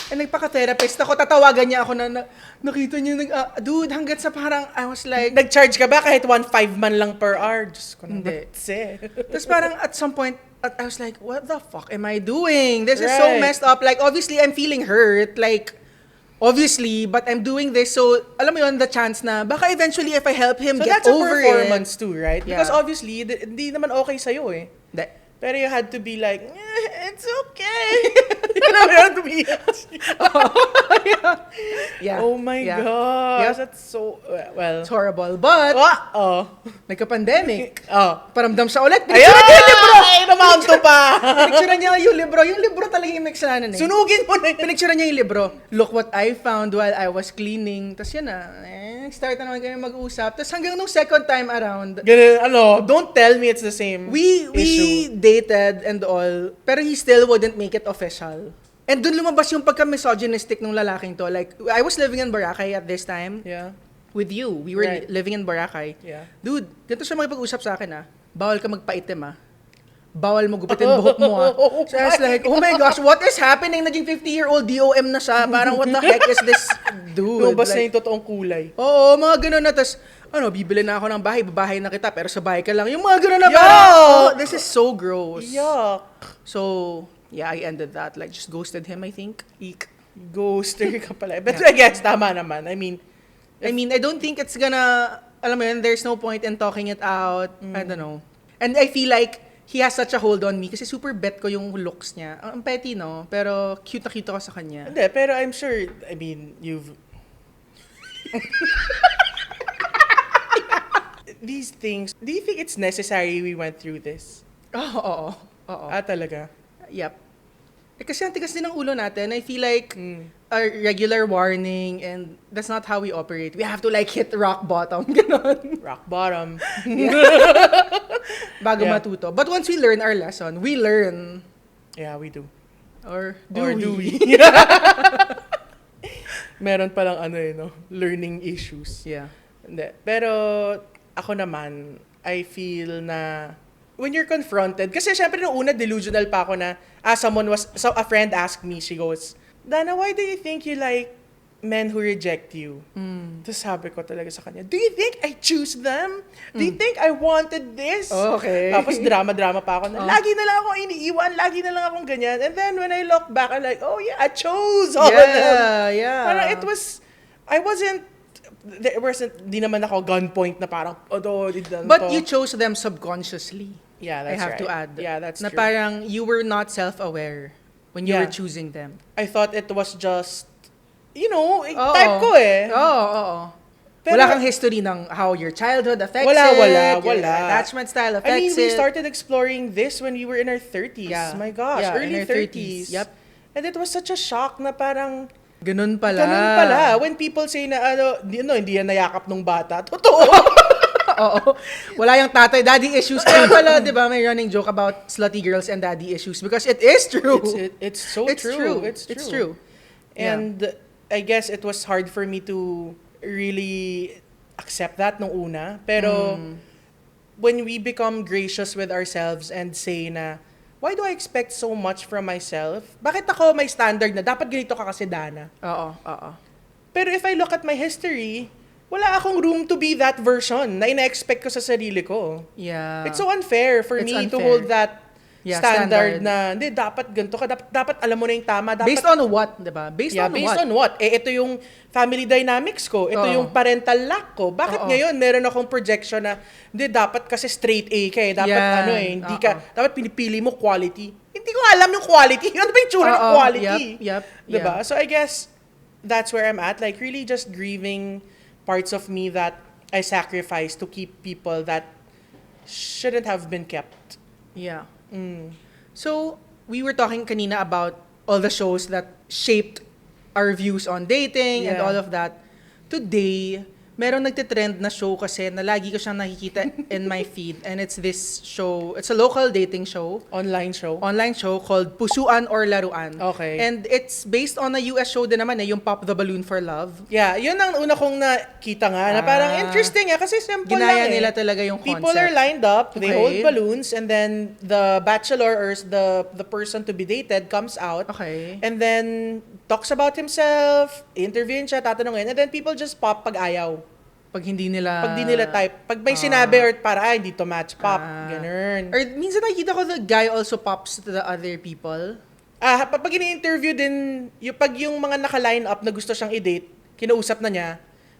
Speaker 2: And nagpaka-therapist ako, tatawagan niya ako na nakita niyo, dude, hanggat sa parang, I was like,
Speaker 1: Nag-charge ka ba kahit 1.5 man lang per hour? Diyos ko
Speaker 2: Hindi.
Speaker 1: naman.
Speaker 2: Tapos parang at some point, I was like, what the fuck am I doing? This is so
Speaker 1: Right.
Speaker 2: messed up. Like, obviously, I'm feeling hurt. Like, obviously, but I'm doing this. So, alam mo yun, the chance na, baka eventually if I help him
Speaker 1: So
Speaker 2: get
Speaker 1: that's a
Speaker 2: over
Speaker 1: performance too, right?
Speaker 2: Yeah.
Speaker 1: Because obviously, hindi naman okay sa'yo eh.
Speaker 2: it.
Speaker 1: Pero you had to be like, it's okay. You know, you had to be...
Speaker 2: Yeah.
Speaker 1: Oh my
Speaker 2: Yeah.
Speaker 1: gosh,
Speaker 2: Yeah.
Speaker 1: that's so... Well...
Speaker 2: It's horrible. But, nagka-pandemic. Paramdam siya ulit.
Speaker 1: Ayun!
Speaker 2: Pinicturean niya yung libro!
Speaker 1: Ay, namounto pa!
Speaker 2: Pinicturean niya yung libro. Yung libro talaga yung mixanan eh.
Speaker 1: Sunugin mo na yun.
Speaker 2: Pinicturean niya yung libro. Look what I found while I was cleaning. Tapos yun na. Start na naman kami mag-usap. Tapos hanggang nung second time around,
Speaker 1: Ganun, don't tell me it's the same
Speaker 2: we
Speaker 1: issue.
Speaker 2: dated and all, pero he still wouldn't make it official. And dun lumabas yung pagka-misogynistic ng lalaking to. Like, I was living in Boracay at this time
Speaker 1: Yeah.
Speaker 2: with you. We were
Speaker 1: Right.
Speaker 2: living in Boracay.
Speaker 1: Yeah.
Speaker 2: Dude, ganito siya makipag-usap sa akin ah. Bawal ka magpaitim ah. bawal mo gupitin buhok mo So I was like, oh my gosh, what is happening? Naging 50-year-old DOM na siya. Parang what the heck is this dude?
Speaker 1: Lumabas na yung totoong kulay.
Speaker 2: Oo, mga ganun na. Tapos, bibili na ako ng bahay, babahay na kita, pero sa bahay ka lang. Yung mga ganun na
Speaker 1: Yuck!
Speaker 2: parang, this is so gross.
Speaker 1: Yuck.
Speaker 2: So, yeah, I ended that. Like, just ghosted him, I think. Eek.
Speaker 1: Ghoster ka pala. But I guess, tama naman. I mean,
Speaker 2: I don't think it's gonna, alam mo yun, there's no point in talking it out. I don't know. And I feel like, he has such a hold on me kasi super bet ko yung looks niya. Ang petty, no? Pero cute na cute ako sa kanya.
Speaker 1: hindi, pero I'm sure, I mean, you've... These things, do you think it's necessary we went through this?
Speaker 2: Oo.
Speaker 1: Talaga?
Speaker 2: Yep. Kasi ang tigas din ng ulo natin. I feel like a regular warning and that's not how we operate. We have to like hit rock bottom. Ganon.
Speaker 1: Rock bottom.
Speaker 2: Bago
Speaker 1: Yeah.
Speaker 2: matuto. But once we learn our lesson, we learn.
Speaker 1: Yeah, we do.
Speaker 2: Or
Speaker 1: Do we? Meron palang learning issues.
Speaker 2: Yeah.
Speaker 1: Hindi. Pero ako naman, I feel na when you're confronted, kasi syempre nung una delusional pa ako na, so a friend asked me, she goes, Dana, why do you think you like men who reject you? Tapos sabi ko talaga sa kanya, do you think I choose them? Do you think I wanted this?
Speaker 2: Okay.
Speaker 1: Tapos drama pa ako na, lagi na lang ako iniiwan, lagi na lang akong ganyan. And then when I look back, I'm like, oh yeah, I chose all of them.
Speaker 2: Yeah.
Speaker 1: Parang di naman ako gunpoint na parang,
Speaker 2: But you chose them subconsciously.
Speaker 1: Yeah,
Speaker 2: I
Speaker 1: that's
Speaker 2: have
Speaker 1: right.
Speaker 2: to add.
Speaker 1: Yeah, that's
Speaker 2: na
Speaker 1: true.
Speaker 2: parang you were not self-aware when you
Speaker 1: Yeah.
Speaker 2: were choosing them.
Speaker 1: I thought it was just, type ko eh.
Speaker 2: Oo.
Speaker 1: Pero-
Speaker 2: Wala kang history ng how your childhood affects
Speaker 1: Wala.
Speaker 2: your attachment style affects
Speaker 1: I mean, we
Speaker 2: it.
Speaker 1: started exploring this when we were in our 30s.
Speaker 2: Yeah.
Speaker 1: My gosh,
Speaker 2: Yeah, in
Speaker 1: early
Speaker 2: our
Speaker 1: 30s.
Speaker 2: Yep.
Speaker 1: And it was such a shock na parang,
Speaker 2: Ganun pala.
Speaker 1: ganun pala. When people say na, hindi yan nayakap nung bata. Totoo.
Speaker 2: Oo. Wala yung tatay, daddy issues. Kaya pala, di ba, may running joke about slutty girls and daddy issues because it is true.
Speaker 1: It's so true. It's true. And I guess it was hard for me to really accept that nung una. Pero when we become gracious with ourselves and say na, why do I expect so much from myself? Bakit ako may standard na dapat ganito ka kasi, Dana?
Speaker 2: Oo.
Speaker 1: Pero if I look at my history, wala akong room to be that version na ina-expect ko sa sarili ko.
Speaker 2: Yeah.
Speaker 1: It's so unfair for
Speaker 2: It's
Speaker 1: me to
Speaker 2: unfair.
Speaker 1: hold that standard
Speaker 2: standard.
Speaker 1: na, hindi, dapat ganito ka, dapat alam mo na yung tama. Dapat,
Speaker 2: Based on what, di ba? Based
Speaker 1: on what? Ito yung family dynamics ko. Ito
Speaker 2: Oo.
Speaker 1: yung parental lack ko. Bakit
Speaker 2: Oo.
Speaker 1: ngayon meron akong projection na, hindi, dapat kasi straight A ka eh. Dapat hindi
Speaker 2: Oo.
Speaker 1: ka, dapat pinipili mo quality. Hindi ko alam yung quality. Ano ba yung tsura ng
Speaker 2: Oo.
Speaker 1: quality?
Speaker 2: Yep.
Speaker 1: Diba? So I guess, that's where I'm at. Like, really just grieving parts of me that I sacrificed to keep people that shouldn't have been kept.
Speaker 2: Yeah. So, we were talking kanina about all the shows that shaped our views on dating and
Speaker 1: Yeah.
Speaker 2: all of that. Today, merong nagtitrend na show kasi na lagi ko siyang nakikita in my feed. And it's this show, it's a local dating show,
Speaker 1: Online show.
Speaker 2: online show called Pusuan or Laruan.
Speaker 1: Okay.
Speaker 2: And it's based on a US show din naman yung Pop the Balloon for Love.
Speaker 1: Yeah, yun ang una kong nakita nga na parang interesting kasi simple
Speaker 2: Ginaya
Speaker 1: lang eh.
Speaker 2: nila talaga yung concept.
Speaker 1: People are lined up, they
Speaker 2: Okay.
Speaker 1: hold balloons, and then the bachelor or the person to be dated comes out.
Speaker 2: Okay.
Speaker 1: And then talks about himself, interviewin siya, tatanungin, and then people just pop pag ayaw.
Speaker 2: Pag hindi nila...
Speaker 1: Pag di nila type. Pag may sinabi or para, hindi to match, pop. Ganun.
Speaker 2: Or minsan nakikita ko the guy also pops to the other people.
Speaker 1: Pag ini-interview din, pag yung mga naka-line up na gusto siyang i-date, kinausap na niya,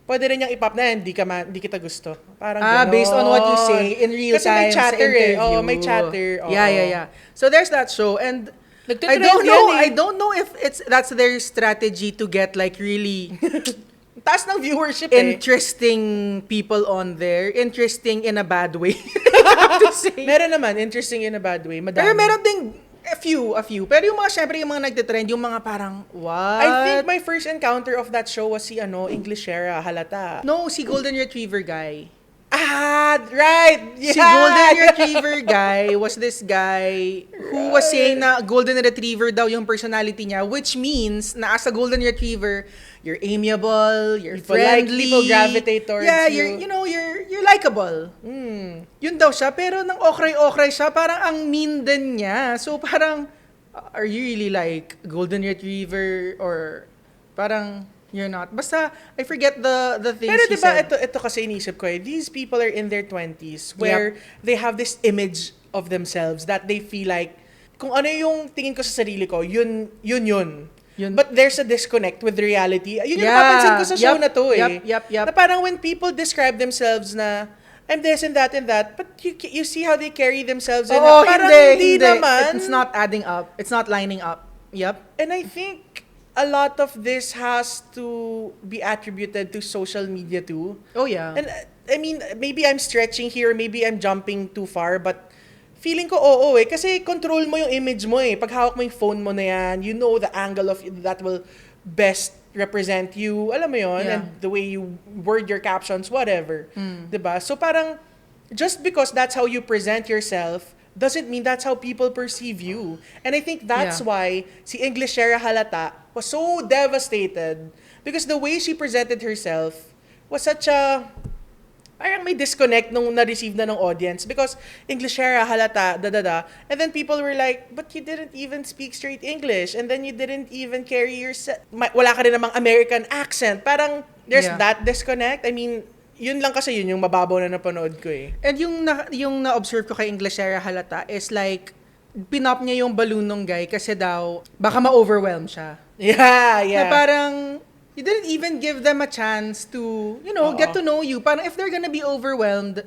Speaker 1: pwede rin niyang ipop na, hindi kita gusto. Parang ganon.
Speaker 2: Based on what you say in real
Speaker 1: Kasi
Speaker 2: time
Speaker 1: may chatter
Speaker 2: sa interview.
Speaker 1: eh. May chatter. Oo.
Speaker 2: Yeah. So there's that show and
Speaker 1: Nagtitrend
Speaker 2: I
Speaker 1: yan eh.
Speaker 2: don't know if that's their strategy to get like really
Speaker 1: Taas ng viewership eh.
Speaker 2: interesting people on there. Interesting in a bad way. I have to say.
Speaker 1: Meron naman, interesting in a bad way. Madami.
Speaker 2: Pero meron ding a few. Pero yung mga, syempre, yung mga nagtitrend, yung mga parang, what?
Speaker 1: I think my first encounter of that show was si English Shera, halata.
Speaker 2: No, si Golden Retriever guy.
Speaker 1: Right! Yeah!
Speaker 2: Si Golden Retriever guy was this guy who was saying na Golden Retriever daw yung personality niya, which means na as a Golden Retriever, you're amiable, you're
Speaker 1: People like-
Speaker 2: friendly.
Speaker 1: people gravitate towards you.
Speaker 2: You're likable. Yun daw siya, pero nang okray-okray siya, parang ang mean din niya. So parang, are you really like Golden Retriever or parang you're not? Basta, I forget the things
Speaker 1: Pero
Speaker 2: he
Speaker 1: diba,
Speaker 2: said.
Speaker 1: ito kasi inisip ko these people are in their 20s where they have this image of themselves that they feel like, kung ano yung tingin ko sa sarili ko, yun.
Speaker 2: Yun.
Speaker 1: But there's a disconnect with reality. Yun yung
Speaker 2: Yeah.
Speaker 1: napapansin ko sa show
Speaker 2: Yup,
Speaker 1: na to
Speaker 2: yup.
Speaker 1: Na parang when people describe themselves na, I'm this and that, but you see how they carry themselves and
Speaker 2: Oo,
Speaker 1: parang
Speaker 2: hindi.
Speaker 1: naman.
Speaker 2: It's not adding up. It's not lining up. Yep.
Speaker 1: And I think a lot of this has to be attributed to social media too.
Speaker 2: Oh, yeah.
Speaker 1: And I mean, maybe I'm stretching here, maybe I'm jumping too far, but feeling ko oo kasi control mo yung image mo Pag hawak mo yung phone mo na yan, you know the angle of that will best represent you, alam mo yun,
Speaker 2: Yeah.
Speaker 1: and the way you word your captions, whatever. 'Di ba? So parang, just because that's how you present yourself, doesn't mean that's how people perceive you. And I think that's
Speaker 2: Yeah.
Speaker 1: why si Englishera Halata was so devastated because the way she presented herself was such a parang may disconnect nung na-receive na ng audience because Englishera halata, and then people were like, but you didn't even speak straight English, and then you didn't even carry your wala ka rin namang American accent. Parang there's
Speaker 2: Yeah.
Speaker 1: that disconnect. I mean, yun lang kasi yun yung mababaw na napanood ko
Speaker 2: And yung na-observe ko kay Englishera Halata is like, pinop niya yung balloon ng guy kasi daw, baka ma-overwhelm siya.
Speaker 1: Yeah.
Speaker 2: Na parang, you didn't even give them a chance to, get to know you. Parang if they're gonna be overwhelmed,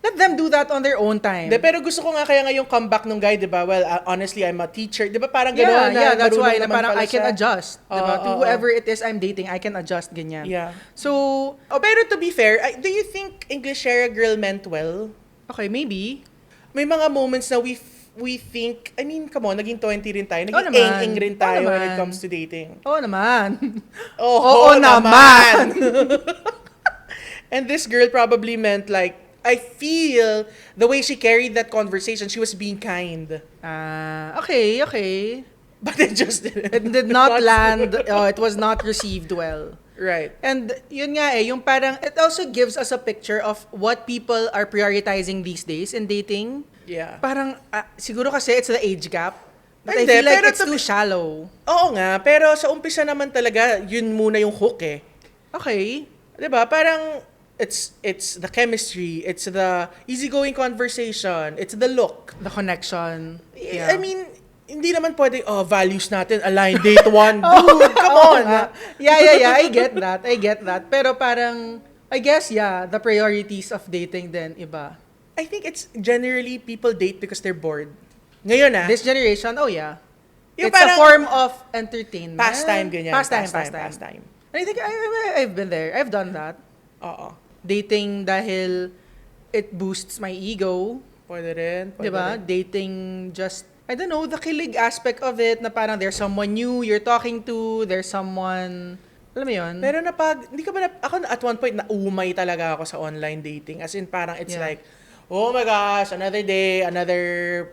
Speaker 2: let them do that on their own time.
Speaker 1: Pero gusto ko nga kaya nga yung comeback nung guy, di ba? Well, honestly, I'm a teacher. Di ba parang gano'n
Speaker 2: Yeah, that's
Speaker 1: marunong
Speaker 2: why na
Speaker 1: naman
Speaker 2: parang
Speaker 1: pala
Speaker 2: I can
Speaker 1: siya.
Speaker 2: adjust. Diba? To
Speaker 1: Oo.
Speaker 2: whoever it is I'm dating, I can adjust, ganyan.
Speaker 1: Yeah.
Speaker 2: So,
Speaker 1: Pero to be fair, do you think Englishera girl meant well?
Speaker 2: okay, maybe.
Speaker 1: May mga moments na we think, I mean, come on, naging 20 rin tayo. Naging
Speaker 2: naman.
Speaker 1: eng rin
Speaker 2: Oo
Speaker 1: tayo when it
Speaker 2: naman.
Speaker 1: comes to dating.
Speaker 2: Oo naman.
Speaker 1: Oo
Speaker 2: naman.
Speaker 1: And this girl probably meant like, I feel the way she carried that conversation, she was being kind.
Speaker 2: Okay.
Speaker 1: But it just didn't.
Speaker 2: It did not land. It was not received well.
Speaker 1: Right.
Speaker 2: And yun nga yung parang, it also gives us a picture of what people are prioritizing these days in dating.
Speaker 1: Yeah.
Speaker 2: Parang, siguro kasi it's the age gap. But I
Speaker 1: Hindi,
Speaker 2: feel like
Speaker 1: pero
Speaker 2: it's too shallow.
Speaker 1: Oo nga, pero sa umpisa naman talaga, yun muna yung hook
Speaker 2: Okay.
Speaker 1: 'Di ba? Parang it's the chemistry, it's the easygoing conversation, it's the look.
Speaker 2: The connection.
Speaker 1: I mean, hindi naman pwede, values natin align date one. Dude, come on.
Speaker 2: Yeah. I get that. Pero parang, I guess, the priorities of dating then iba.
Speaker 1: I think it's generally people date because they're bored. Ngayon
Speaker 2: This generation, yeah.
Speaker 1: Yung
Speaker 2: It's a
Speaker 1: parang-
Speaker 2: form of entertainment.
Speaker 1: pastime ganyan.
Speaker 2: Pastime. And I think I've been there. I've done that.
Speaker 1: Oo.
Speaker 2: Dating dahil it boosts my ego.
Speaker 1: Pwede rin.
Speaker 2: Diba? Dating just, I don't know, the kilig aspect of it na parang there's someone new you're talking to, there's someone, alam mo yun?
Speaker 1: Pero hindi ka ba ako at one point naumay talaga ako sa online dating. As in parang it's
Speaker 2: Yeah.
Speaker 1: like, oh my gosh, another day, another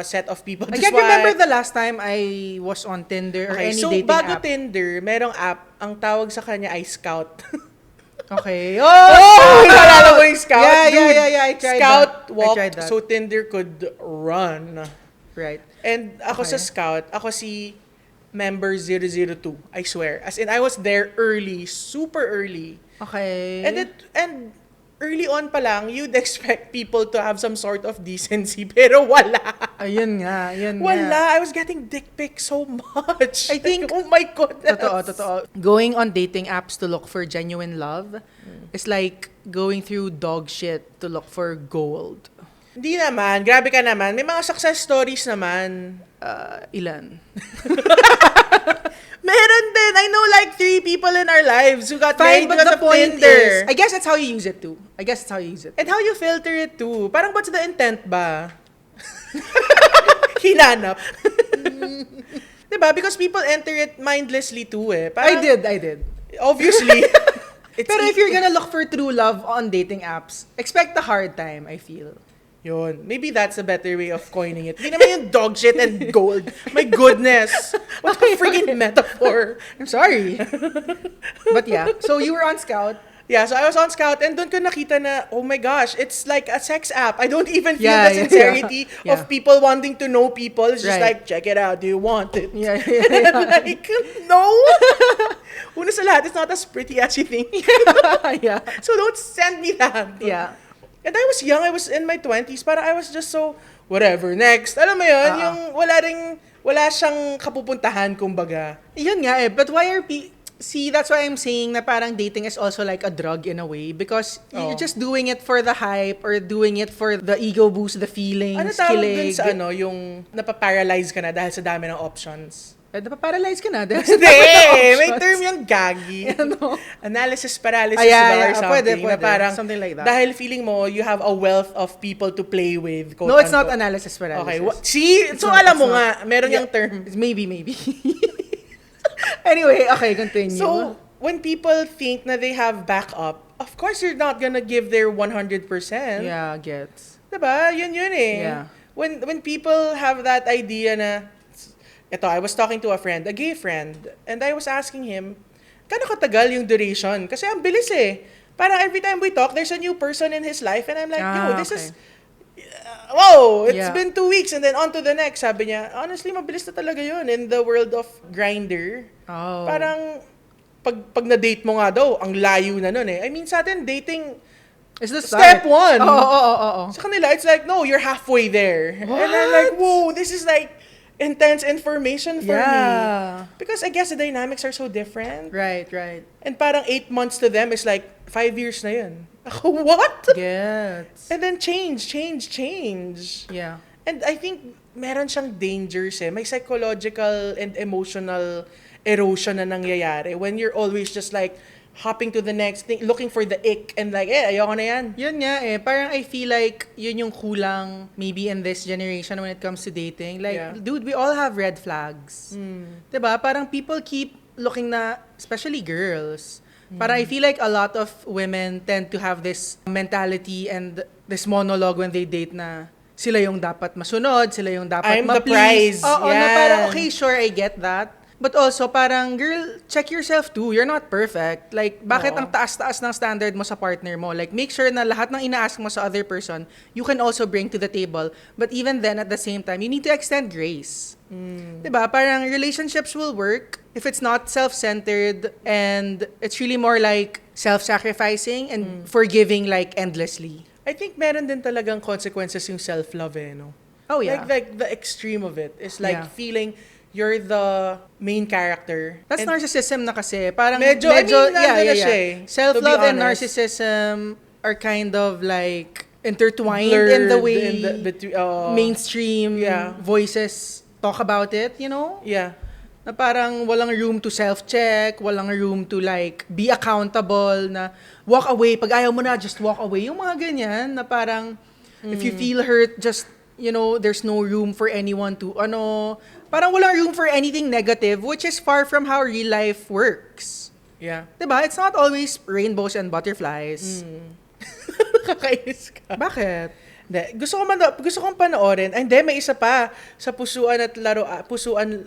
Speaker 1: set of people to
Speaker 2: I can't
Speaker 1: swipe.
Speaker 2: remember the last time I was on Tinder or
Speaker 1: Okay,
Speaker 2: any
Speaker 1: so
Speaker 2: dating
Speaker 1: bago
Speaker 2: app.
Speaker 1: Tinder, merong app, ang tawag sa kanya ay Scout.
Speaker 2: Okay.
Speaker 1: Naalala mo yung Scout?
Speaker 2: Yeah,
Speaker 1: Dude,
Speaker 2: I tried
Speaker 1: Scout
Speaker 2: that. I
Speaker 1: walked
Speaker 2: tried that.
Speaker 1: so Tinder could run.
Speaker 2: Right.
Speaker 1: And ako
Speaker 2: Okay.
Speaker 1: sa Scout, ako si member 002. I swear. As in, I was there early, super early.
Speaker 2: Okay.
Speaker 1: And early on pa lang, you'd expect people to have some sort of decency, pero wala.
Speaker 2: Ayun nga.
Speaker 1: Wala. I was getting dick pics so much.
Speaker 2: I think-
Speaker 1: oh my goodness.
Speaker 2: Totoo. Going on dating apps to look for genuine love is like going through dog shit to look for gold.
Speaker 1: Hindi naman. Grabe ka naman. May mga success stories naman.
Speaker 2: Ilan?
Speaker 1: Meron din. I know like 3 people in our lives who got
Speaker 2: Fine,
Speaker 1: married
Speaker 2: but the
Speaker 1: because of
Speaker 2: point
Speaker 1: Tinder.
Speaker 2: is, I guess that's how you use it too.
Speaker 1: And how you filter it too. Parang what's the intent ba? Hinanap. Diba? Because people enter it mindlessly too
Speaker 2: I did.
Speaker 1: Obviously.
Speaker 2: Pero if you're gonna look for true love on dating apps, expect a hard time, I feel.
Speaker 1: Yun. Maybe that's a better way of coining it. Hindi naman yung dog shit and gold. My goodness. What a freaking metaphor.
Speaker 2: I'm sorry. But yeah, so you were on Scout.
Speaker 1: Yeah, so I was on Scout and doon ko nakita na, oh my gosh, it's like a sex app. I don't even feel
Speaker 2: Yeah,
Speaker 1: the
Speaker 2: yeah,
Speaker 1: sincerity
Speaker 2: yeah.
Speaker 1: of people wanting to know people. It's just
Speaker 2: Right.
Speaker 1: like, check it out. Do you want it?
Speaker 2: Yeah.
Speaker 1: Like, no. Una sa lahat, it's not as pretty as you think.
Speaker 2: Yeah.
Speaker 1: So don't send me that.
Speaker 2: Yeah.
Speaker 1: And I was young. I was in my 20s. Para I was just so, whatever, next. Alam mo yun, yung wala siyang kapupuntahan, kumbaga.
Speaker 2: Yun nga eh. But why are See, that's why I'm saying na parang dating is also like a drug in a way because you're just doing it for the hype or doing it for the ego boost, the feelings,
Speaker 1: Ano tawag dun
Speaker 2: kilig.
Speaker 1: sa yung napaparalyze ka na dahil sa dami ng options?
Speaker 2: Napaparalyze ka na dahil sa
Speaker 1: Hindi!
Speaker 2: dami ng
Speaker 1: May
Speaker 2: options.
Speaker 1: term yung gaggy.
Speaker 2: Ano?
Speaker 1: Analysis paralysis
Speaker 2: Yeah,
Speaker 1: ba or
Speaker 2: yeah.
Speaker 1: something.
Speaker 2: Pwede.
Speaker 1: Na parang,
Speaker 2: Something like that.
Speaker 1: Dahil feeling mo, you have a wealth of people to play with. Quote,
Speaker 2: No, it's not
Speaker 1: unquote.
Speaker 2: analysis paralysis.
Speaker 1: Okay. See? So alam mo nga, meron yung term.
Speaker 2: Maybe. Anyway, okay, continue.
Speaker 1: So, when people think na they have backup, of course you're not gonna give their 100%.
Speaker 2: yeah, gets.
Speaker 1: Diba? Yun eh.
Speaker 2: Yeah.
Speaker 1: When people have that idea na, I was talking to a friend, a gay friend, and I was asking him, kano katagal yung duration? Kasi ang bilis eh. Parang every time we talk, there's a new person in his life, and I'm like, this is, whoa, it's been 2 weeks, and then on to the next. Sabi niya, honestly, mabilis na talaga yun in the world of Grindr.
Speaker 2: Oh.
Speaker 1: Parang, pag na-date mo nga daw, ang layo na nun eh. I mean, sa atin, dating,
Speaker 2: It's the
Speaker 1: step
Speaker 2: start.
Speaker 1: one.
Speaker 2: Oo.
Speaker 1: Sa kanila, it's like, no, you're halfway there.
Speaker 2: What?
Speaker 1: And I'm like, whoa, this is like intense information for
Speaker 2: Yeah.
Speaker 1: me. Because I guess the dynamics are so different.
Speaker 2: Right.
Speaker 1: And parang 8 months to them is like 5 years na yun. Ako, what?
Speaker 2: Gets.
Speaker 1: And then change.
Speaker 2: Yeah.
Speaker 1: And I think meron siyang dangers eh. May psychological and emotional erosion na nangyayari when you're always just like hopping to the next thing, looking for the ick and like, ayoko na yan.
Speaker 2: Yun nga eh. Parang I feel like yun yung kulang maybe in this generation when it comes to dating. Like, dude, we all have red flags. Diba? Parang people keep looking na, especially girls. Parang I feel like a lot of women tend to have this mentality and this monologue when they date na sila yung dapat masunod, sila yung dapat
Speaker 1: I'm the
Speaker 2: ma-please.
Speaker 1: prize.
Speaker 2: Oo, na
Speaker 1: Yan.
Speaker 2: parang okay, sure, I get that. But also, parang, girl, check yourself too. You're not perfect. Like, bakit ang taas-taas ng standard mo sa partner mo? Like, make sure na lahat ng ina-ask mo sa other person, you can also bring to the table. But even then, at the same time, you need to extend grace. Diba? Parang relationships will work if it's not self-centered and it's really more like self-sacrificing and forgiving like endlessly.
Speaker 1: I think meron din talagang consequences yung self-love eh, no?
Speaker 2: Oh, yeah.
Speaker 1: Like the extreme of it is like
Speaker 2: Yeah.
Speaker 1: feeling you're the main character.
Speaker 2: That's
Speaker 1: And
Speaker 2: narcissism na kasi. Parang
Speaker 1: Medyo, I mean, nandun na siya eh,
Speaker 2: Self-love
Speaker 1: to be
Speaker 2: and
Speaker 1: honest.
Speaker 2: narcissism are kind of like intertwined
Speaker 1: blurred
Speaker 2: in the way mainstream voices talk about it, you know?
Speaker 1: Yeah.
Speaker 2: Na parang walang room to self-check, walang room to like be accountable, na walk away. Pag ayaw mo na, just walk away. Yung mga ganyan na parang if you feel hurt, just, you know, there's no room for anyone to, parang walang room for anything negative, which is far from how real life works.
Speaker 1: Yeah.
Speaker 2: Diba? It's not always rainbows and butterflies.
Speaker 1: Kakainis ka.
Speaker 2: Bakit?
Speaker 1: Hindi. Gusto kong panoorin. Ay, hindi, may isa pa. Sa pusuan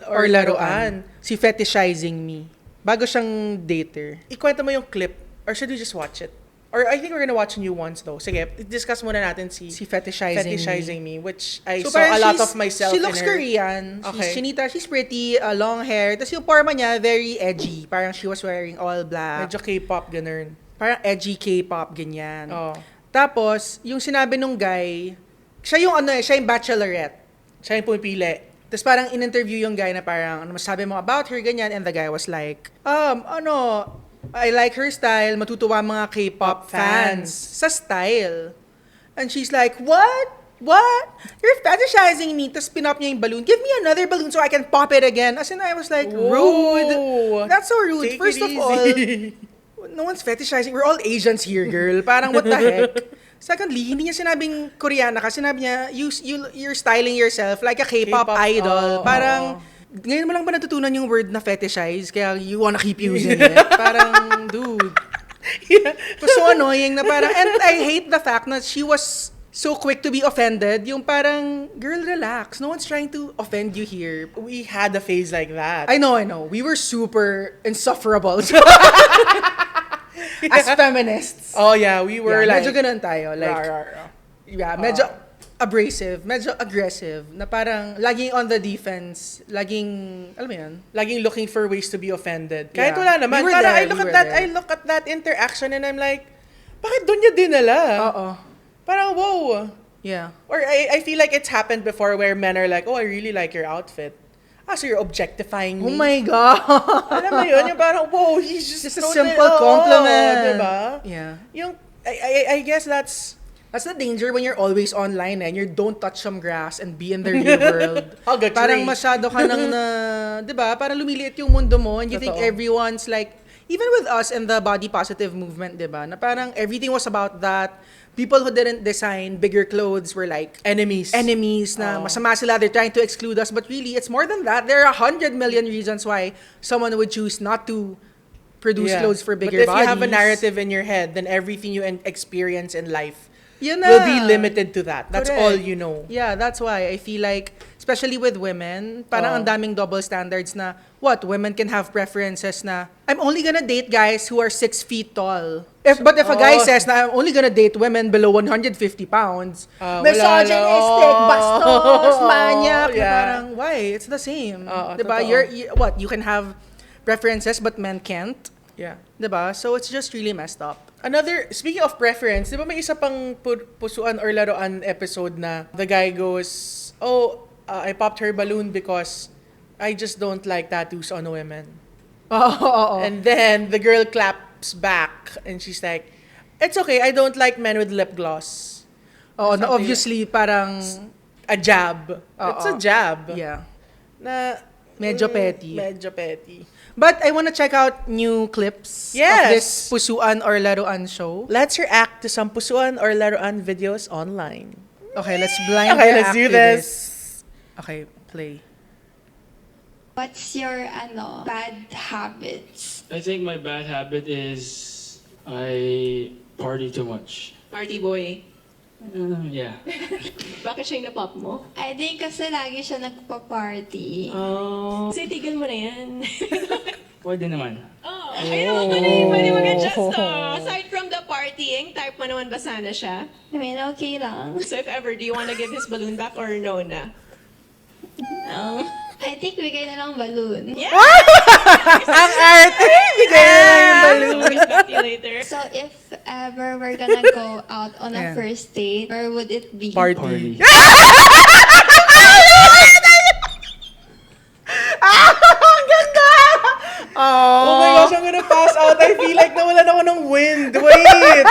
Speaker 1: or laruan.
Speaker 2: Si Fetishizing Me. Bago siyang dater.
Speaker 1: Ikwento mo yung clip. Or should we just watch it? Or I think we're gonna watch new ones though. Sige, discuss muna natin si Fetishizing Me, which I saw a lot of myself
Speaker 2: she
Speaker 1: in
Speaker 2: looks
Speaker 1: her.
Speaker 2: Korean.
Speaker 1: Okay.
Speaker 2: She's pretty, long hair. Tapos yung forma niya, very edgy. Parang she was wearing all black.
Speaker 1: Medyo K-pop, ganun.
Speaker 2: Parang edgy K-pop, ganyan.
Speaker 1: Oh.
Speaker 2: Tapos, yung sinabi nung guy, siya yung bachelorette.
Speaker 1: Siya yung pumipili.
Speaker 2: Tapos parang in-interview yung guy na parang, ano masabi mo about her, ganyan. And the guy was like, I like her style, matutuwa mga K-pop fans sa style. And she's like, what? You're fetishizing me. Tapos pinop niya yung balloon. Give me another balloon so I can pop it again. As in, I was like,
Speaker 1: Whoa.
Speaker 2: rude. That's so rude.
Speaker 1: Take
Speaker 2: First
Speaker 1: it
Speaker 2: of all,
Speaker 1: easy.
Speaker 2: no one's fetishizing. We're all Asians here, girl. Parang what the heck? Secondly, hindi niya sinabing Koreana ka. Sinabi niya, you're styling yourself like a K-pop idol. Parang, ngayon mo lang ba natutunan yung word na fetishize? Kaya you wanna keep using it? Parang, dude.
Speaker 1: Yeah.
Speaker 2: It was so annoying na parang, and I hate the fact that she was so quick to be offended. Yung parang, girl, relax. No one's trying to offend you here.
Speaker 1: We had a phase like that.
Speaker 2: I know. We were super insufferable. As feminists.
Speaker 1: Oh yeah, we were like...
Speaker 2: medyo ganun tayo. Like,
Speaker 1: rah.
Speaker 2: yeah, medyo abrasive, medyo aggressive, na parang laging on the defense, laging, alam mo yan?
Speaker 1: Laging looking for ways to be offended. Kahit
Speaker 2: Yeah.
Speaker 1: wala naman.
Speaker 2: We were
Speaker 1: Parang
Speaker 2: there,
Speaker 1: I look
Speaker 2: we
Speaker 1: at
Speaker 2: were
Speaker 1: that,
Speaker 2: there.
Speaker 1: I look at that interaction and I'm like, bakit doon niya dinala?
Speaker 2: Oo.
Speaker 1: Parang, whoa.
Speaker 2: Yeah.
Speaker 1: Or I feel like it's happened before where men are like, oh, I really like your outfit. So you're objectifying me.
Speaker 2: Oh my God.
Speaker 1: Alam mo yun? Yung parang, whoa, he's just
Speaker 2: Just a
Speaker 1: totally-
Speaker 2: simple compliment.
Speaker 1: Diba?
Speaker 2: Yeah.
Speaker 1: Yung, I guess that's
Speaker 2: the danger when you're always online and you don't touch some grass and be in the real world.
Speaker 1: Hug a tree.
Speaker 2: Parang masyado ka nang di ba? Parang lumiliit yung mundo mo and you think
Speaker 1: Totoo.
Speaker 2: everyone's like, even with us in the body positive movement, di ba? Na parang everything was about that. People who didn't design bigger clothes were like
Speaker 1: enemies.
Speaker 2: na masama sila, they're trying to exclude us. But really, it's more than that. There are 100 million reasons why someone would choose not to produce clothes for bigger
Speaker 1: But if
Speaker 2: bodies.
Speaker 1: you have a narrative in your head, then everything you experience in life
Speaker 2: Yun
Speaker 1: will
Speaker 2: na.
Speaker 1: be limited to that. That's
Speaker 2: Correct.
Speaker 1: all you know.
Speaker 2: Yeah, that's why I feel like, especially with women, parang ang daming double standards na, women can have preferences na, I'm only gonna date guys who are 6 feet tall. But if a guy says na, I'm only gonna date women below 150 pounds,
Speaker 1: Wala
Speaker 2: misogynistic,
Speaker 1: lang.
Speaker 2: bastos, manyak, na
Speaker 1: Yeah.
Speaker 2: parang, why? It's the same. Diba?
Speaker 1: Totoo.
Speaker 2: You can have preferences but men can't.
Speaker 1: Yeah.
Speaker 2: Diba? So it's just really messed up.
Speaker 1: Speaking of preference, di ba may isa pang pusuan or laruan episode na the guy goes, I popped her balloon because I just don't like tattoos on women.
Speaker 2: Oo.
Speaker 1: And then the girl claps back and she's like, it's okay, I don't like men with lip gloss.
Speaker 2: Oo,
Speaker 1: Something-
Speaker 2: na obviously parang,
Speaker 1: A jab. It's a jab.
Speaker 2: yeah.
Speaker 1: Na
Speaker 2: Medyo petty.
Speaker 1: Medyo petty.
Speaker 2: But I want to check out new clips
Speaker 1: Yes.
Speaker 2: of this Pusuan or Laruan show.
Speaker 1: Let's react to some pusuan or laruan videos online.
Speaker 2: Okay, let's blind
Speaker 1: Okay,
Speaker 2: react
Speaker 1: let's do
Speaker 2: to
Speaker 1: this.
Speaker 2: Okay, play.
Speaker 4: What's your bad habits?
Speaker 5: I think my bad habit is I party too much.
Speaker 6: Party boy.
Speaker 5: Yeah.
Speaker 6: Bakit siya yung napop mo?
Speaker 4: I think kasi lagi siya nagpa-party.
Speaker 6: Oh. Kasi tigil mo na yan.
Speaker 5: Pwede naman.
Speaker 6: Oh, ay naman pala yung pwede mag-adjust to. Aside from the partying, type mo naman ba sana siya?
Speaker 4: I mean, okay lang.
Speaker 6: So if ever, do you want to give his balloon back or no na?
Speaker 4: No. I think bigay na lang balloon.
Speaker 6: Yeah!
Speaker 1: Ang arte! Bigay na lang yung balloon.
Speaker 6: Get back to you later.
Speaker 4: So if ever we're gonna go out on a
Speaker 2: Yeah.
Speaker 4: first date, where would it be?
Speaker 1: Party.
Speaker 2: Ang ganda!
Speaker 1: Oh my gosh, I'm gonna pass out. I feel like nawalan ako ng wind. Wait!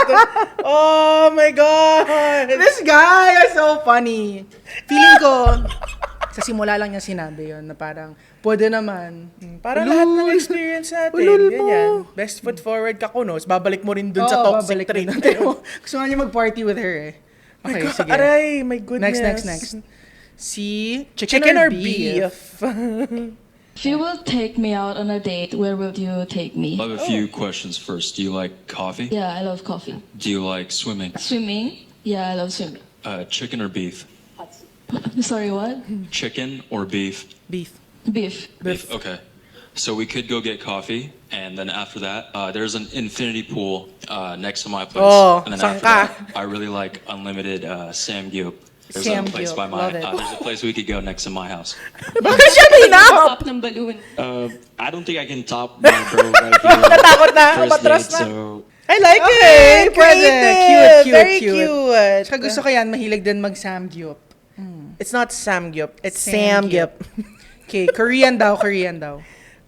Speaker 1: Oh my God!
Speaker 2: This guy is so funny. Feeling ko, sa simula lang niya sinabi yon na parang, pwede naman.
Speaker 1: Parang lahat ng experience natin.
Speaker 2: Ulul mo.
Speaker 1: Ganyan. Best foot forward ka kunos. Babalik mo rin dun sa
Speaker 2: Oo,
Speaker 1: toxic
Speaker 2: babalik
Speaker 1: trait.
Speaker 2: na natin. Gusto nga niya mag-party with her eh. Okay, sige.
Speaker 1: Aray, my goodness.
Speaker 2: Next. Si
Speaker 1: Chicken or beef?
Speaker 7: If you will take me out on a date, where will you take me?
Speaker 8: I have a few questions first. Do you like coffee?
Speaker 7: Yeah, I love coffee.
Speaker 8: Do you like swimming?
Speaker 7: Swimming? Yeah, I love swimming.
Speaker 8: Chicken or beef?
Speaker 7: Sorry, what?
Speaker 8: Chicken or beef?
Speaker 2: Beef.
Speaker 7: Beef.
Speaker 8: Beef. Okay. So we could go get coffee, and then after that, there's an infinity pool next to my place.
Speaker 1: Oh,
Speaker 8: and then
Speaker 1: saan
Speaker 8: after
Speaker 1: ka?
Speaker 8: that, I really like unlimited Samgyup. There's a place
Speaker 2: Samgyup,
Speaker 8: by my.
Speaker 2: love it.
Speaker 8: There's a place we could go next to my house.
Speaker 2: Bakit siya tinap?
Speaker 6: Pop ng balloon.
Speaker 9: I don't think I can top my bro right here.
Speaker 1: Natakot na.
Speaker 9: First
Speaker 1: Patras
Speaker 9: date,
Speaker 1: na.
Speaker 9: so
Speaker 1: I like
Speaker 2: Okay,
Speaker 1: it.
Speaker 2: pwede.
Speaker 1: Creative.
Speaker 2: Cute.
Speaker 1: Very cute.
Speaker 2: Tsaka gusto ko yan, mahilig din mag-samgyup.
Speaker 1: It's not Samgyup. It's
Speaker 2: Samgyup.
Speaker 1: Samgyup.
Speaker 2: Okay, Korean daw.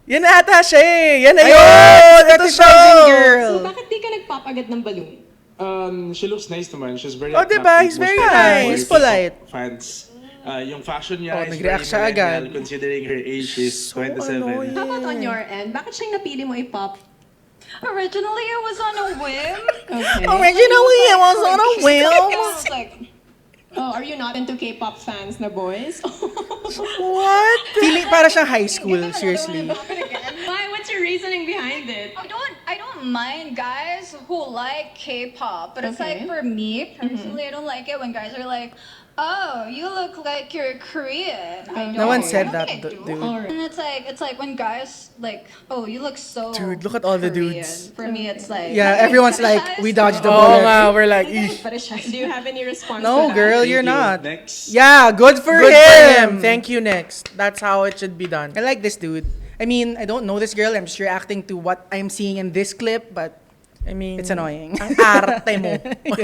Speaker 1: Yan na ata siya eh. Yan na
Speaker 2: Ayun,
Speaker 1: yun. Ito siya.
Speaker 2: fetishizing girl.
Speaker 6: So bakit di ka nagpop agad ng balloon?
Speaker 10: She looks nice naman. She's very
Speaker 1: Oh, diba? He's very nice.
Speaker 2: He's polite.
Speaker 10: Fans. Yung fashion niya is very
Speaker 2: nag-react siya agad.
Speaker 10: millennial considering her age is 27.
Speaker 6: How about on your end? Bakit siya yung napili mo i-pop?
Speaker 7: Originally, I was on a whim.
Speaker 6: Okay.
Speaker 1: Originally, I was on a whim.
Speaker 6: It's like, oh, are you not into K-pop fans na boys?
Speaker 1: What?
Speaker 2: Feeling para siyang high school, seriously.
Speaker 6: Why? What's your reasoning behind it?
Speaker 11: I don't mind guys who like K-pop, but it's like for me personally, I don't like it when guys are like, "Oh, you look like you're Korean."
Speaker 2: No one said
Speaker 11: I don't
Speaker 2: that,
Speaker 11: think I do.
Speaker 2: dude.
Speaker 11: And it's like when guys like, "Oh, you look so."
Speaker 1: Dude, look at all the
Speaker 11: Korean."
Speaker 1: dudes.
Speaker 11: For me, it's like
Speaker 2: Yeah, everyone's like, we dodged the
Speaker 1: Oh,
Speaker 2: bullet.
Speaker 1: nga, we're like, "Eesh."
Speaker 6: Do you have any response
Speaker 2: No,
Speaker 6: to that?
Speaker 2: girl,
Speaker 10: Thank
Speaker 2: you're
Speaker 10: you.
Speaker 2: not.
Speaker 10: Next.
Speaker 2: Yeah, good for
Speaker 1: Good
Speaker 2: him.
Speaker 1: for him. Thank you, next. That's how it should be done.
Speaker 2: I like this dude. I mean, I don't know this girl. I'm just reacting to what I'm seeing in this clip, but
Speaker 1: I mean,
Speaker 2: it's annoying.
Speaker 1: Ang arte mo.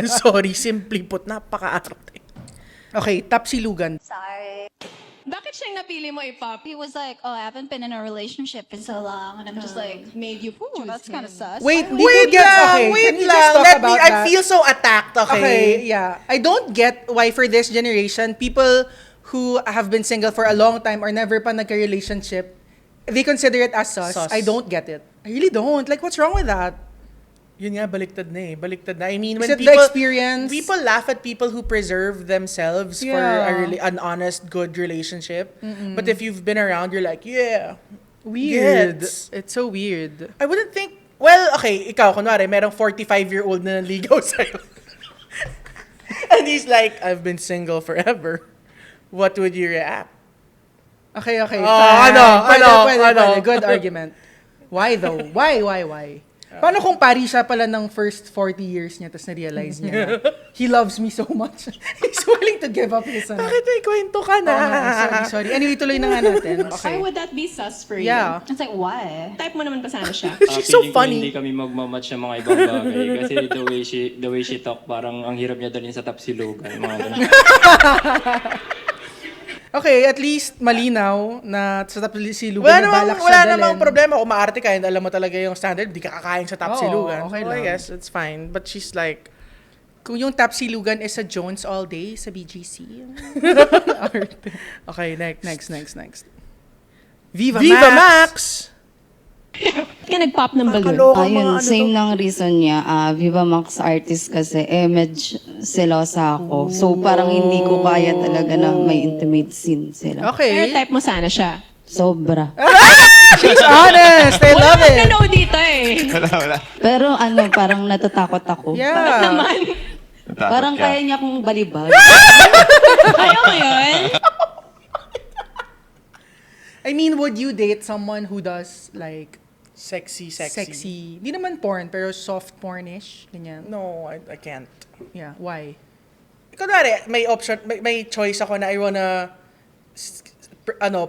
Speaker 1: Sorry, simply put, napaka-arte.
Speaker 2: Okay, Tapsilugan.
Speaker 6: Bakit siyang napili mo i-pop?
Speaker 11: He was like, "Oh, I haven't been in a relationship in so long," and I'm just like,
Speaker 6: Made you choose
Speaker 11: "That's kind of sus."
Speaker 2: Wait,
Speaker 1: Wait lang, wait
Speaker 2: can we
Speaker 1: lang.
Speaker 2: just talk
Speaker 1: Let me,
Speaker 2: about
Speaker 1: I
Speaker 2: that?
Speaker 1: feel so attacked,
Speaker 2: Okay,
Speaker 1: okay?
Speaker 2: yeah. I don't get why for this generation, people who have been single for a long time or never pa nagka-relationship, they consider it as sus.
Speaker 1: Sus.
Speaker 2: I don't get it. I really don't. Like, what's wrong with that?
Speaker 1: Yun nga, baliktad na eh. Baliktad na. I mean,
Speaker 2: Is
Speaker 1: when
Speaker 2: it the
Speaker 1: people...
Speaker 2: experience?
Speaker 1: People laugh at people who preserve themselves for
Speaker 2: Yeah.
Speaker 1: an honest, good relationship. But if you've been around, you're like, yeah.
Speaker 2: Weird.
Speaker 1: Gets.
Speaker 2: It's so weird.
Speaker 1: I wouldn't think... Well, okay, ikaw, kunwari, merong 45-year-old na nanligaw sa'yo. And he's like, I've been single forever. What would you react?
Speaker 2: Okay.
Speaker 1: Oh,
Speaker 2: fine. Pwede.
Speaker 1: ano?
Speaker 2: Good argument. Why though? Why? Paano kung pari siya pala ng first 40 years niya tapos na-realize niya na he loves me so much. He's willing to give up his ano.
Speaker 1: Bakit may kwento ka na?
Speaker 2: Sorry. Anyway, tuloy na nga natin.
Speaker 6: Why
Speaker 2: Okay.
Speaker 6: would that be sus for you?
Speaker 2: Yeah.
Speaker 11: It's like, why?
Speaker 6: Type mo naman ba sana siya?
Speaker 1: She's so
Speaker 9: Feeling ko
Speaker 1: funny.
Speaker 9: Hindi kami magmamatch sa mga ibang bagay. Kasi the way she talk, parang ang hirap niya dalhin sa Tapsilugan. Mga ganun.
Speaker 2: Okay, at least malinaw na sa Tapsilugan
Speaker 1: Wala
Speaker 2: na balak
Speaker 1: wala
Speaker 2: siya
Speaker 1: namang
Speaker 2: dalhin.
Speaker 1: problema kung maarte ka and alam mo talaga yung standard, di ka kakain sa Tapsilugan.
Speaker 2: Oo, okay
Speaker 1: So, I
Speaker 2: lang.
Speaker 1: guess it's fine. But she's like,
Speaker 2: Kung yung Tapsilugan is sa Jones all day sa BGC.
Speaker 1: okay, next.
Speaker 2: Next. Viva
Speaker 1: Max!
Speaker 6: Ka nag-pop ng balloon.
Speaker 1: Nakakaloka mga
Speaker 12: Ayun,
Speaker 1: ano
Speaker 12: same
Speaker 1: to.
Speaker 12: lang reason niya. Viva Max artist kasi, medyo selosa ako. So, parang hindi ko kaya talaga na may intimate scene sila.
Speaker 6: Pero
Speaker 2: Okay.
Speaker 6: type mo sana siya.
Speaker 12: Sobra.
Speaker 2: She's honest. I love
Speaker 6: Wala
Speaker 2: it.
Speaker 6: no dito eh.
Speaker 12: Pero parang natatakot ako.
Speaker 2: Yeah.
Speaker 6: Naman.
Speaker 12: Parang kaya niya akong balibag.
Speaker 6: Ayaw mo yun?
Speaker 2: I mean, would you date someone who does like
Speaker 1: Sexy.
Speaker 2: Di naman porn, pero soft pornish? Ganyan.
Speaker 1: No, I can't.
Speaker 2: Yeah, why?
Speaker 1: Kunwari, may option, may choice ako na I wanna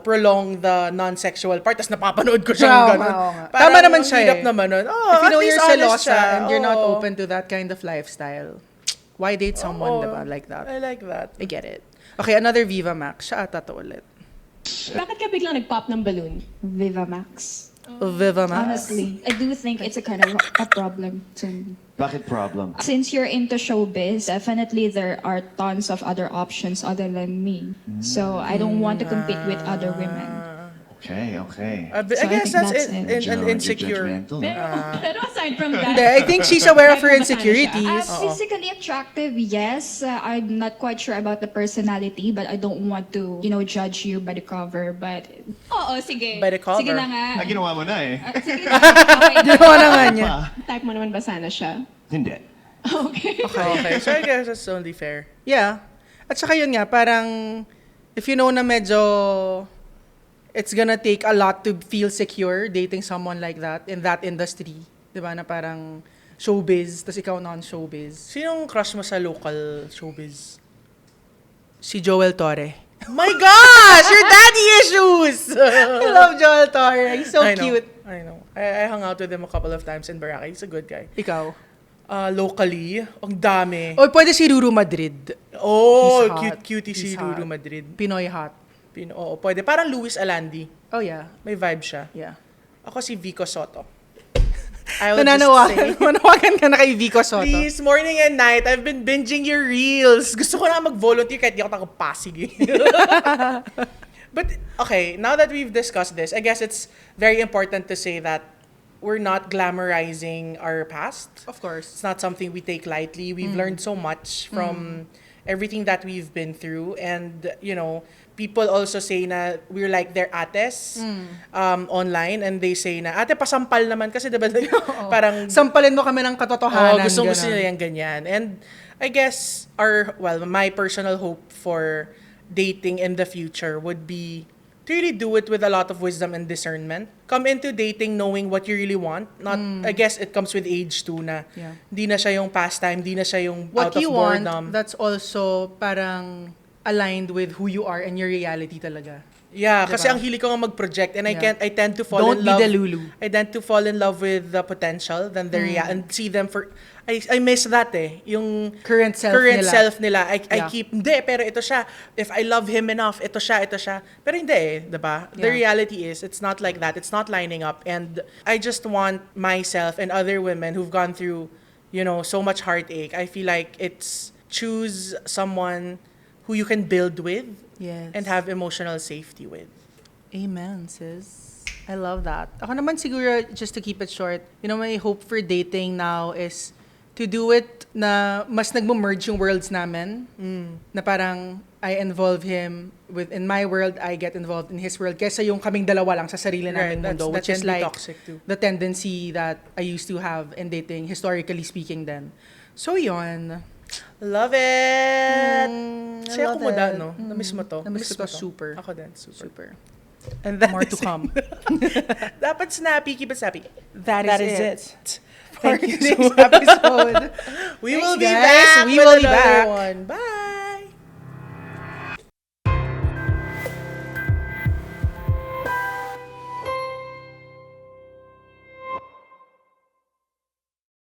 Speaker 1: prolong the non-sexual part, tapos napapanood ko siyang gano'n.
Speaker 2: Oo nga.
Speaker 1: Parang
Speaker 2: Tama naman siya
Speaker 1: hirap
Speaker 2: eh.
Speaker 1: naman nun. Oh,
Speaker 2: If you know
Speaker 1: at least
Speaker 2: you're
Speaker 1: honest
Speaker 2: selosa
Speaker 1: siya.
Speaker 2: and you're not
Speaker 1: Oo.
Speaker 2: open to that kind of lifestyle, why date someone,
Speaker 1: Oo.
Speaker 2: diba, like that?
Speaker 1: I like that.
Speaker 2: I get it. Okay, another Viva Max. Siya ata to ulit.
Speaker 6: Bakit ka biglang nag-pop ng balloon?
Speaker 7: Viva Max.
Speaker 2: Viva Max.
Speaker 7: Honestly, I do think it's a kind of a problem to me.
Speaker 13: Bakit problem?
Speaker 7: Since you're into showbiz, definitely there are tons of other options other than me. So I don't want to compete with other women.
Speaker 13: Okay.
Speaker 1: I
Speaker 7: So I
Speaker 1: guess
Speaker 7: think
Speaker 1: that's
Speaker 7: that's
Speaker 1: an
Speaker 7: it.
Speaker 1: insecure.
Speaker 6: Pero aside from that,
Speaker 2: Hindi, I think she's aware of her
Speaker 6: type mo ba sana siya?
Speaker 2: insecurities.
Speaker 7: Physically attractive, yes. I'm not quite sure about the personality, but I don't want to, judge you by the cover. But
Speaker 6: Oo, sige.
Speaker 1: By the cover.
Speaker 6: Sige na nga.
Speaker 13: Ginawa mo na eh.
Speaker 6: Sige na. Okay.
Speaker 2: Ginawa na nga niya.
Speaker 6: Type mo naman ba sana siya?
Speaker 13: Hindi.
Speaker 6: Okay.
Speaker 1: Okay, so I guess that's only fair.
Speaker 2: Yeah. At saka yun nga, parang, if you know na medyo, it's gonna take a lot to feel secure dating someone like that in that industry. Diba? Na parang showbiz, tas ikaw non-showbiz.
Speaker 1: Sinong crush mo sa local showbiz?
Speaker 2: Si Joel Torre.
Speaker 1: My gosh! Your daddy issues!
Speaker 2: I love Joel Torre. He's so
Speaker 1: I know,
Speaker 2: cute.
Speaker 1: I know. I hung out with him a couple of times in Boracay. He's a good guy.
Speaker 2: Ikaw?
Speaker 1: Locally, ang dami.
Speaker 2: O, pwede si Ruru Madrid.
Speaker 1: Oh,
Speaker 2: He's hot.
Speaker 1: cutie si
Speaker 2: He's
Speaker 1: Ruru
Speaker 2: hot.
Speaker 1: Madrid.
Speaker 2: Pinoy hot.
Speaker 1: Oo, pwede. Parang Luis Alandi.
Speaker 2: Oh, yeah.
Speaker 1: May vibe siya.
Speaker 2: Yeah.
Speaker 1: Ako si Vico Soto. I will just
Speaker 2: Nananawagan.
Speaker 1: say,
Speaker 2: Manawagan ka na kay Vico Soto.
Speaker 1: please, morning and night, I've been binging your reels. Gusto ko na mag-volunteer kahit di ako taga-Pasig. But, okay, now that we've discussed this, I guess it's very important to say that we're not glamorizing our past.
Speaker 2: Of course.
Speaker 1: It's not something we take lightly. We've learned so much from everything that we've been through. And, you know, people also say na we're like their ates online, and they say na, ate, pasampal naman. Kasi diba, parang...
Speaker 2: Sampalin mo kami ng katotohanan.
Speaker 1: gusto nila yung ganyan. And I guess, my personal hope for dating in the future would be to really do it with a lot of wisdom and discernment. Come into dating knowing what you really want. Not, I guess it comes with age too na di na siya yung pastime, di na siya yung
Speaker 2: what
Speaker 1: out of
Speaker 2: you
Speaker 1: boredom.
Speaker 2: want, that's also parang aligned with who you are and your reality talaga.
Speaker 1: Yeah,
Speaker 2: Diba?
Speaker 1: kasi ang hilig ko nga mag-project, and I tend to fall
Speaker 2: Don't
Speaker 1: in love.
Speaker 2: be the Lulu.
Speaker 1: I tend to fall in love with the potential than the and see them for I miss that yung
Speaker 2: current self
Speaker 1: nila. I keep hindi, pero ito siya. If I love him enough, ito siya. Pero hindi, 'di ba? The reality is it's not like that. It's not lining up, and I just want myself and other women who've gone through, you know, so much heartache. I feel like it's choose someone who you can build with.
Speaker 2: Yes.
Speaker 1: And have emotional safety with.
Speaker 2: Amen, sis. I love that. Ako naman siguro, just to keep it short, you know, my hope for dating now is to do it na mas nagmo-merge yung worlds namin. Na parang I involve him in my world, I get involved in his world. Kesa yung kaming dalawa lang sa sarili namin mundo, which is like
Speaker 1: toxic too.
Speaker 2: the tendency that I used to have in dating, historically speaking then. So yun.
Speaker 1: Love it!
Speaker 2: I love
Speaker 1: mo
Speaker 2: it.
Speaker 1: no? Namiss mo to?
Speaker 2: Namiss ko to super.
Speaker 1: Ako din, super.
Speaker 2: Super.
Speaker 1: And that
Speaker 2: More
Speaker 1: is
Speaker 2: to come.
Speaker 1: Dapat snappy, keep it snappy.
Speaker 2: That is it.
Speaker 1: Thank you
Speaker 2: today's
Speaker 1: so much.
Speaker 2: episode.
Speaker 1: We
Speaker 2: Thanks,
Speaker 1: will be
Speaker 2: guys.
Speaker 1: back
Speaker 2: We
Speaker 1: with
Speaker 2: will be
Speaker 1: another
Speaker 2: back.
Speaker 1: one. Bye!